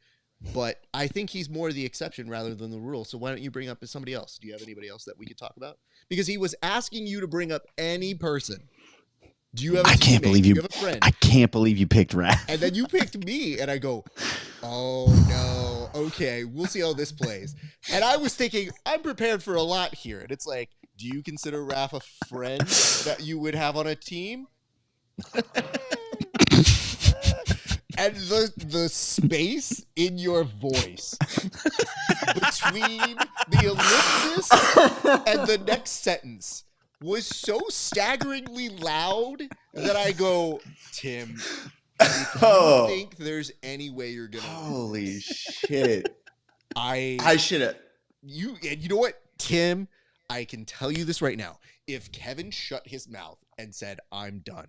but I think he's more the exception rather than the rule. So why don't you bring up somebody else? Do you have anybody else that we could talk about? Because he was asking you to bring up any person. Do you have a I can't teammate? believe Do you. you have a friend? I can't believe you picked Raph. And then you picked me, and I go, oh no, okay, we'll see how this plays. And I was thinking, I'm prepared for a lot here. And it's like, do you consider Raph a friend that you would have on a team? And the space in your voice between the ellipsis and the next sentence was so staggeringly loud that I go, Tim, if you think there's any way you're gonna Holy shit! I should have. You know what, Tim? I can tell you this right now. If Kevin shut his mouth and said, "I'm done,"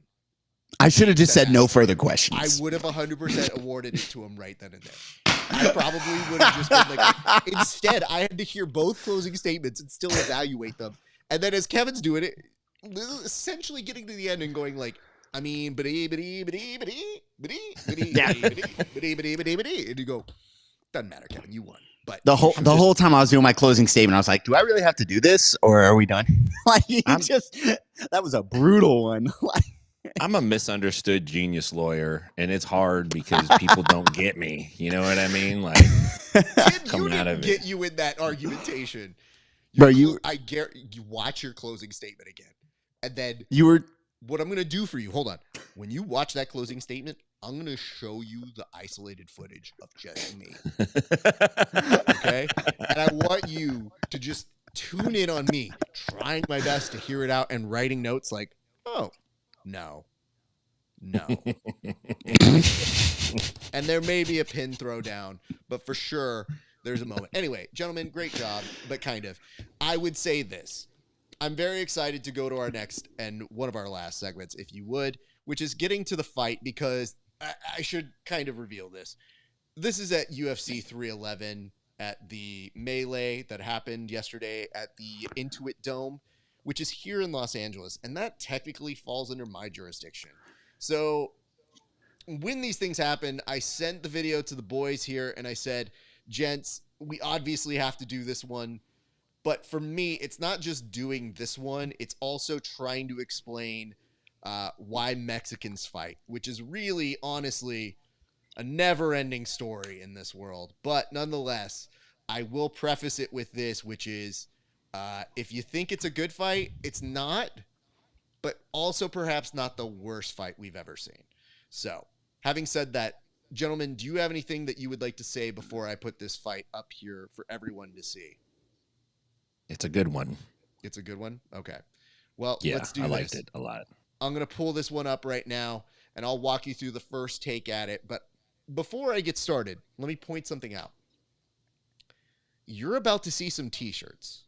I should have just said no further questions. I would have 100% awarded it to him right then and there. I probably would have just been like, instead, I had to hear both closing statements and still evaluate them. And then as Kevin's doing it, essentially getting to the end and going like, I mean, and you go, doesn't matter, Kevin, you won. But the whole time I was doing my closing statement, I was like, do I really have to do this or are we done? Like, that was a brutal one. I'm a misunderstood genius lawyer, and it's hard because people don't get me. You know what I mean? Like, coming out of it. Get you in that argumentation. Bro, you watch your closing statement again. And then what I'm going to do for you, hold on. When you watch that closing statement, I'm going to show you the isolated footage of just me. Okay? And I want you to just tune in on me, trying my best to hear it out and writing notes like, oh, no. And there may be a pin throw down, but for sure there's a moment. Anyway, gentlemen, great job, but kind of. I would say this. I'm very excited to go to our next and one of our last segments, if you would, which is getting to the fight, because I should kind of reveal this. This is at UFC 311 at the melee that happened yesterday at the Intuit Dome, which is here in Los Angeles, and that technically falls under my jurisdiction. So when these things happen, I sent the video to the boys here, and I said, gents, we obviously have to do this one. But for me, it's not just doing this one. It's also trying to explain why Mexicans fight, which is really, honestly, a never-ending story in this world. But nonetheless, I will preface it with this, which is, if you think it's a good fight, it's not, but also perhaps not the worst fight we've ever seen. So, having said that, gentlemen, do you have anything that you would like to say before I put this fight up here for everyone to see? It's a good one. It's a good one? Okay. Well, yeah, let's do this. I liked it a lot. I'm going to pull this one up right now, and I'll walk you through the first take at it. But before I get started, let me point something out. You're about to see some T-shirts.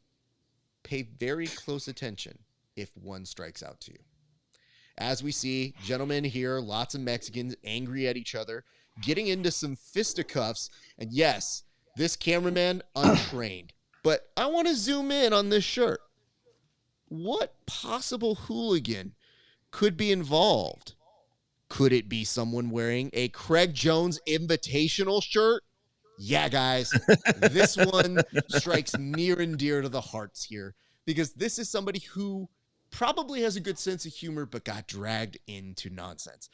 Pay very close attention if one strikes out to you. As we see, gentlemen here, lots of Mexicans angry at each other, getting into some fisticuffs. And yes, this cameraman, untrained. But I want to zoom in on this shirt. What possible hooligan could be involved? Could it be someone wearing a Craig Jones Invitational shirt? Yeah, guys, this one strikes near and dear to the hearts here, because this is somebody who probably has a good sense of humor but got dragged into nonsense.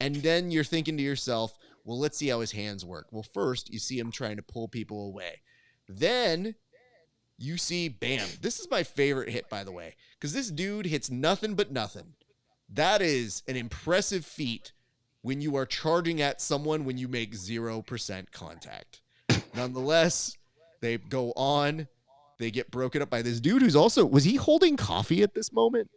And then you're thinking to yourself, well, let's see how his hands work. Well, first, you see him trying to pull people away. Then you see, bam, this is my favorite hit, by the way, because this dude hits nothing but nothing. That is an impressive feat when you are charging at someone when you make 0% contact. Nonetheless, they go on. They get broken up by this dude who's also, was he holding coffee at this moment?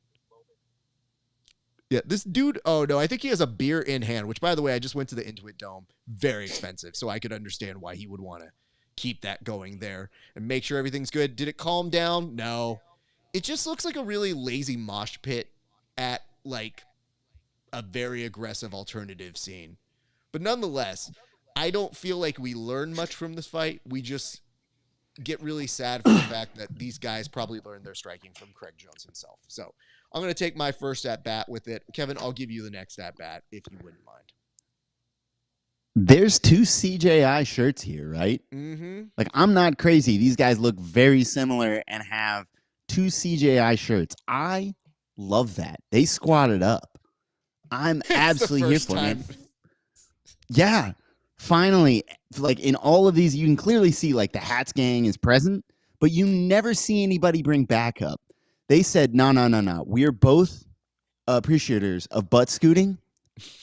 Yeah, this dude, oh no, I think he has a beer in hand, which by the way, I just went to the Intuit Dome. Very expensive, so I could understand why he would want to keep that going there and make sure everything's good. Did it calm down? No. It just looks like a really lazy mosh pit at like a very aggressive alternative scene. But nonetheless, I don't feel like we learn much from this fight. We just get really sad for the fact that these guys probably learned their striking from Craig Jones himself. So I'm going to take my first at bat with it. Kevin, I'll give you the next at bat if you wouldn't mind. There's 2 CJI shirts here, right? Mm-hmm. Like, I'm not crazy. These guys look very similar and have 2 CJI shirts. I love that. They squatted up. I'm absolutely here for it, man. Yeah. Finally, like in all of these, you can clearly see like the Hats gang is present, but you never see anybody bring backup. They said, no. We're both appreciators of butt scooting.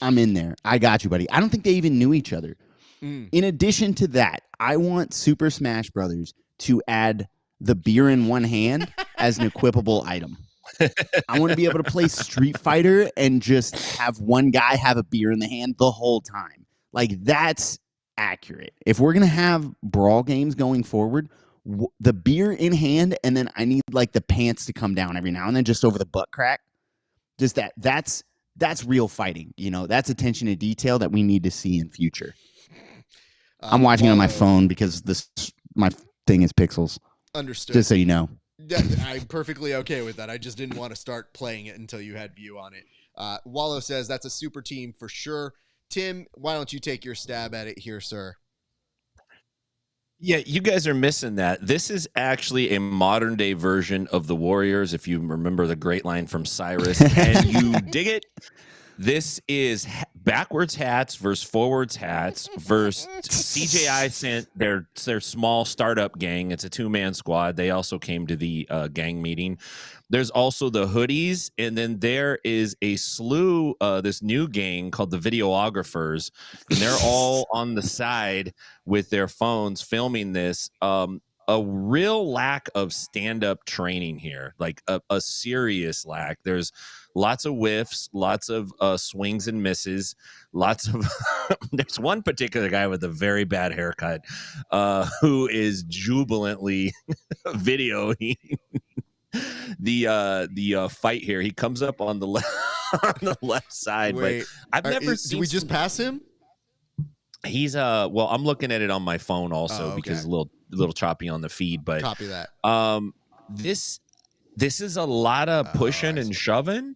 I'm in there. I got you, buddy. I don't think they even knew each other. In addition to that, I want Super Smash Brothers to add the beer in one hand as an equipable item. I want to be able to play Street Fighter and just have one guy have a beer in the hand the whole time. Like, that's accurate. If we're going to have brawl games going forward, the beer in hand, and then I need like the pants to come down every now and then just over the butt crack. Just that's real fighting. You know, that's attention to detail that we need to see in future. I'm watching on my phone because my thing is pixels. Understood. Just so you know. I'm perfectly okay with that. I just didn't want to start playing it until you had view on it. Wallow says that's a super team for sure. Tim, why don't you take your stab at it here, sir? Yeah, you guys are missing that. This is actually a modern day version of the Warriors. If you remember the great line from Cyrus, and you dig it. This is backwards hats versus forwards hats versus CJI sent their small startup gang. It's a 2-man squad. They also came to the gang meeting. There's also the hoodies, and then there is a slew, this new gang called the Videographers, and they're all on the side with their phones filming this. A real lack of stand-up training here, like a serious lack. There's lots of whiffs, lots of swings and misses, lots of there's one particular guy with a very bad haircut who is jubilantly videoing the fight here. He comes up on the left side. Wait, but I've never seen. Did we just pass him? He's well, I'm looking at it on my phone also because it's a little choppy on the feed, but copy that. This is a lot of pushing and shoving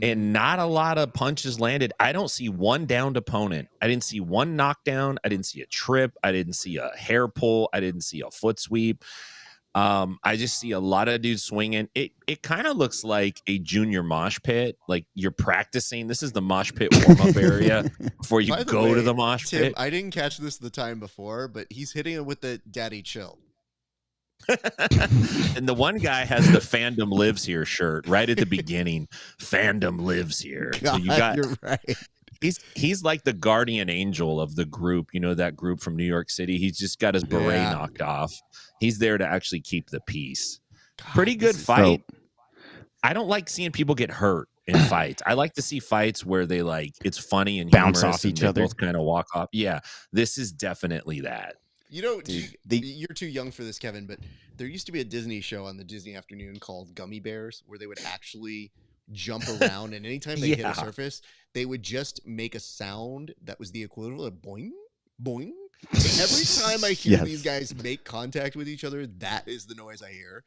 and not a lot of punches landed. I don't see one downed opponent. I didn't see one knockdown. I didn't see a trip. I didn't see a hair pull. I didn't see a foot sweep. I just see a lot of dudes swinging. It kind of looks like a junior mosh pit. Like you're practicing. This is the mosh pit warm-up area before you go to the mosh Tim, pit. I didn't catch this the time before, but he's hitting it with the daddy chill. And the one guy has the Fandom Lives Here shirt right at the beginning. Fandom lives here. God, so you got you're right. He's like the guardian angel of the group. You know, that group from New York City. He's just got his beret knocked off. He's there to actually keep the peace. Pretty good fight. I don't like seeing people get hurt in fights. I like to see fights where they like it's funny and bounce humorous off and each they other. both kind of walk off. Yeah, this is definitely that. You know, you're too young for this, Kevin, but there used to be a Disney show on the Disney Afternoon called Gummy Bears where they would actually jump around, and anytime they hit a surface, they would just make a sound that was the equivalent of boing, boing. So every time I hear these guys make contact with each other, that is the noise I hear.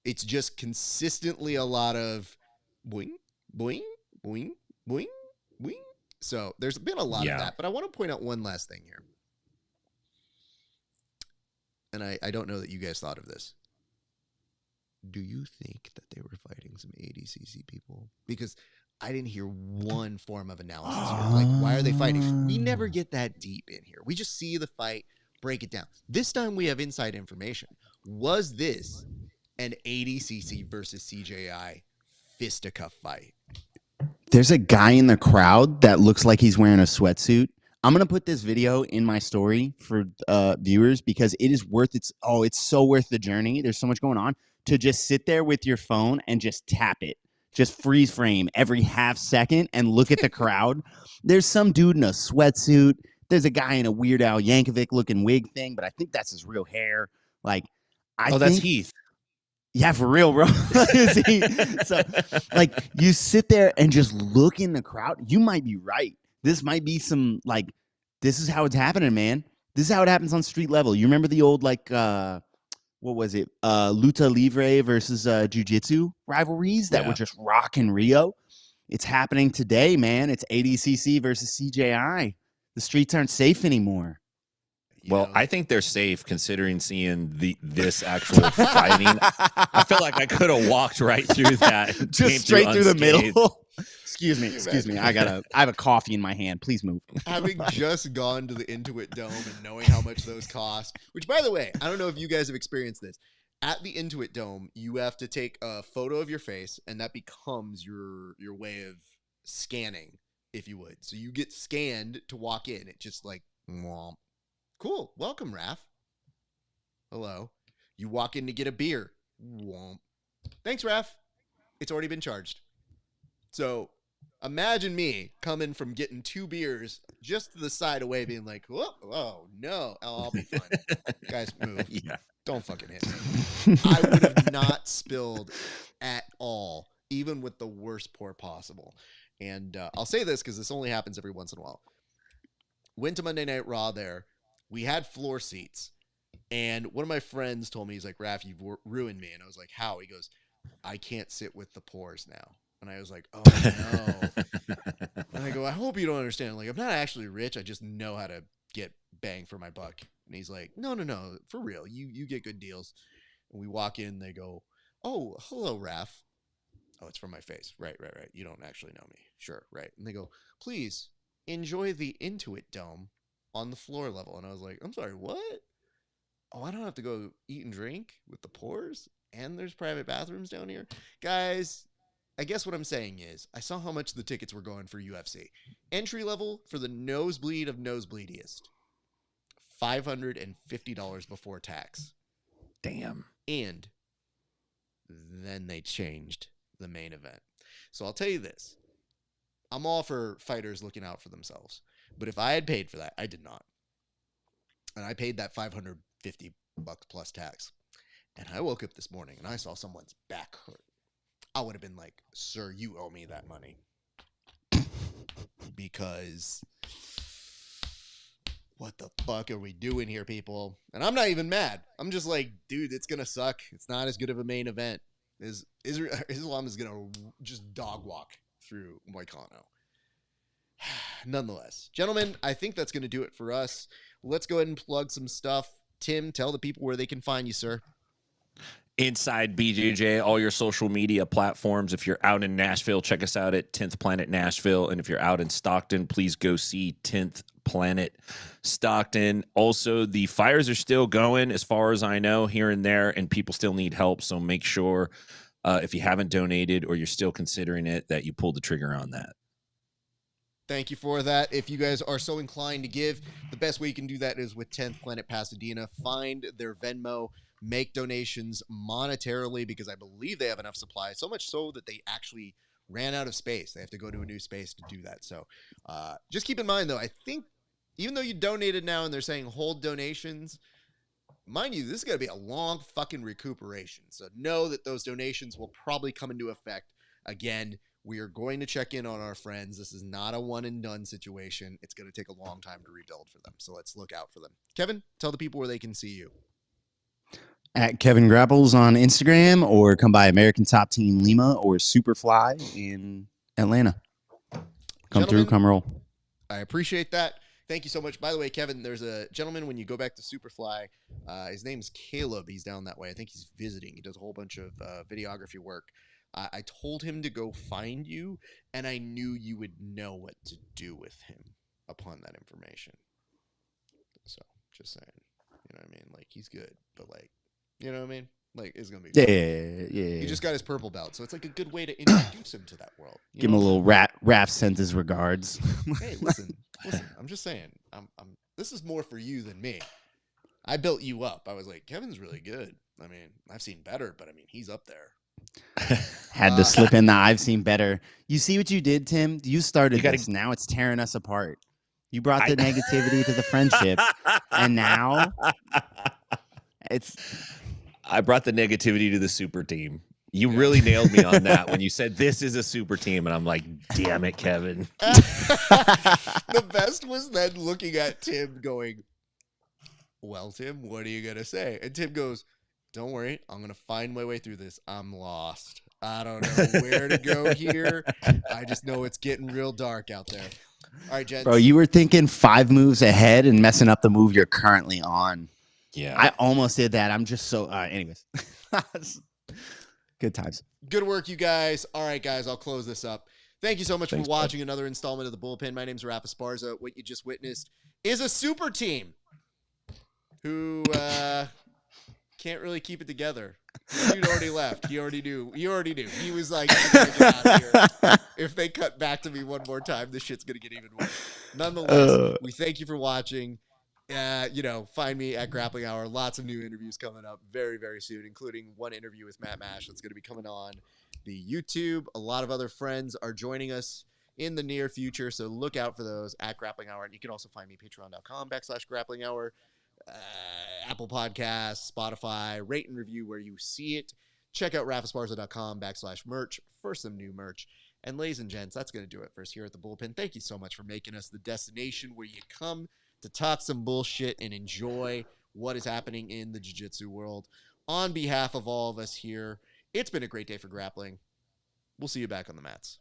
It's just consistently a lot of boing, boing, boing, boing, boing. So there's been a lot of that, but I want to point out one last thing here. And I don't know that you guys thought of this. Do you think that they were fighting some ADCC people? Because I didn't hear one form of analysis here. Like, why are they fighting? We never get that deep in here. We just see the fight, break it down. This time we have inside information. Was this an ADCC versus CJI fisticuff fight? There's a guy in the crowd that looks like he's wearing a sweatsuit. I'm going to put this video in my story for viewers because it is worth it's so worth the journey. There's so much going on to just sit there with your phone and just tap it. Just freeze frame every half second and look at the crowd. There's some dude in a sweatsuit. There's a guy in a Weird Al Yankovic looking wig thing, but I think that's his real hair. Like, Oh, that's Heath. Yeah, for real, bro. So, like, you sit there and just look in the crowd. You might be right. This might be some, like, this is how it's happening, man. This is how it happens on street level. You remember the old, like, what was it? Luta Livre versus Jiu-Jitsu rivalries that were just rocking Rio? It's happening today, man. It's ADCC versus CJI. The streets aren't safe anymore. Well, I think they're safe considering seeing this actual fighting. I feel like I could have walked right through that. Just straight through the middle. Excuse me. I have a coffee in my hand. Please move. Having just gone to the Intuit Dome and knowing how much those cost, which, by the way, I don't know if you guys have experienced this. At the Intuit Dome, you have to take a photo of your face, and that becomes your way of scanning, if you would. So you get scanned to walk in. It just like, womp. Cool. Welcome, Raf. Hello. You walk in to get a beer. Womp. Thanks, Raf. It's already been charged. So imagine me coming from getting 2 beers just to the side away being like, oh no, I'll be fine. Guys, move. Yeah. Don't fucking hit me. I would have not spilled at all, even with the worst pour possible. And I'll say this because this only happens every once in a while. Went to Monday Night Raw there. We had floor seats. And one of my friends told me, he's like, Raf, you've ruined me. And I was like, how? He goes, I can't sit with the pours now. And I was like, oh, no. And I go, I hope you don't understand. Like, I'm not actually rich. I just know how to get bang for my buck. And he's like, no, for real. You get good deals. And we walk in. They go, oh, hello, Raf. Oh, it's from my face. Right. You don't actually know me. Sure, right. And they go, please enjoy the Intuit Dome on the floor level. And I was like, I'm sorry, what? Oh, I don't have to go eat and drink with the pours? And there's private bathrooms down here? Guys, I guess what I'm saying is I saw how much the tickets were going for UFC. Entry level for the nosebleed of nosebleediest, $550 before tax. Damn. And then they changed the main event. So I'll tell you this. I'm all for fighters looking out for themselves. But if I had paid for that, I did not. And I paid that $550 plus tax. And I woke up this morning and I saw someone's back hurt. I would have been like, sir, you owe me that money. Because what the fuck are we doing here, people? And I'm not even mad. I'm just like, dude, it's going to suck. It's not as good of a main event. Islam is going to just dog walk through Moicano. Nonetheless, gentlemen, I think that's going to do it for us. Let's go ahead and plug some stuff. Tim, tell the people where they can find you, sir. Inside BJJ, all your social media platforms. If you're out in Nashville, check us out at 10th Planet Nashville. And if you're out in Stockton, please go see 10th Planet Stockton. Also, the fires are still going as far as I know here and there, and people still need help. So make sure if you haven't donated or you're still considering it, that you pull the trigger on that. Thank you for that. If you guys are so inclined to give, the best way you can do that is with 10th Planet Pasadena. Find their Venmo, make donations monetarily because I believe they have enough supply, so much so that they actually ran out of space. They have to go to a new space to do that. So just keep in mind, though, I think even though you donated now and they're saying hold donations, mind you, this is going to be a long fucking recuperation. So know that those donations will probably come into effect. Again, we are going to check in on our friends. This is not a one and done situation. It's going to take a long time to rebuild for them. So let's look out for them. Kevin, tell the people where they can see you. At Kevin Grapples on Instagram, or come by American Top Team Lima or Superfly in Atlanta. Come through, come roll. I appreciate that. Thank you so much. By the way, Kevin, there's a gentleman when you go back to Superfly. His name's Caleb. He's down that way. I think he's visiting. He does a whole bunch of videography work. I told him to go find you, and I knew you would know what to do with him upon that information. So, just saying. You know what I mean? Like, he's good, but, like, you know what I mean? Like, it's going to be good. Yeah. He just got his purple belt, so it's like a good way to introduce him to that world. Give him a little Raph sent his regards. Hey, listen. I'm just saying. This is more for you than me. I built you up. I was like, Kevin's really good. I mean, I've seen better, but I mean, he's up there. Had to slip in the I've seen better. You see what you did, Tim? You started this. Now it's tearing us apart. You brought the negativity to the friendship, and now it's. I brought the negativity to the super team. You really nailed me on that when you said this is a super team, and I'm like, damn it, Kevin. The best was then looking at Tim going, well, Tim, what are you going to say? And Tim goes, don't worry, I'm going to find my way through this. I'm lost. I don't know where to go here. I just know it's getting real dark out there. All right, gents. Bro, you were thinking 5 moves ahead and messing up the move you're currently on. Yeah. I almost did that. I'm just so... anyways. Good times. Good work, you guys. All right, guys, I'll close this up. Thank you so much for watching another installment of The Bullpen. My name's RAF ESPARZA. What you just witnessed is a super team who can't really keep it together. Dude already left. He already knew. He was like, I gotta get out of here. If they cut back to me one more time, this shit's going to get even worse. Nonetheless, we thank you for watching. Find me at Grappling Hour. Lots of new interviews coming up very, very soon, including one interview with Matt Mash that's going to be coming on the YouTube. A lot of other friends are joining us in the near future, so look out for those at Grappling Hour. And you can also find me patreon.com/Grappling Hour, Apple Podcasts, Spotify, rate and review where you see it. Check out rafesparza.com/merch for some new merch. And ladies and gents, that's going to do it for us here at the Bullpen. Thank you so much for making us the destination where you come to talk some bullshit and enjoy what is happening in the jiu-jitsu world. On behalf of all of us here, it's been a great day for grappling. We'll see you back on the mats.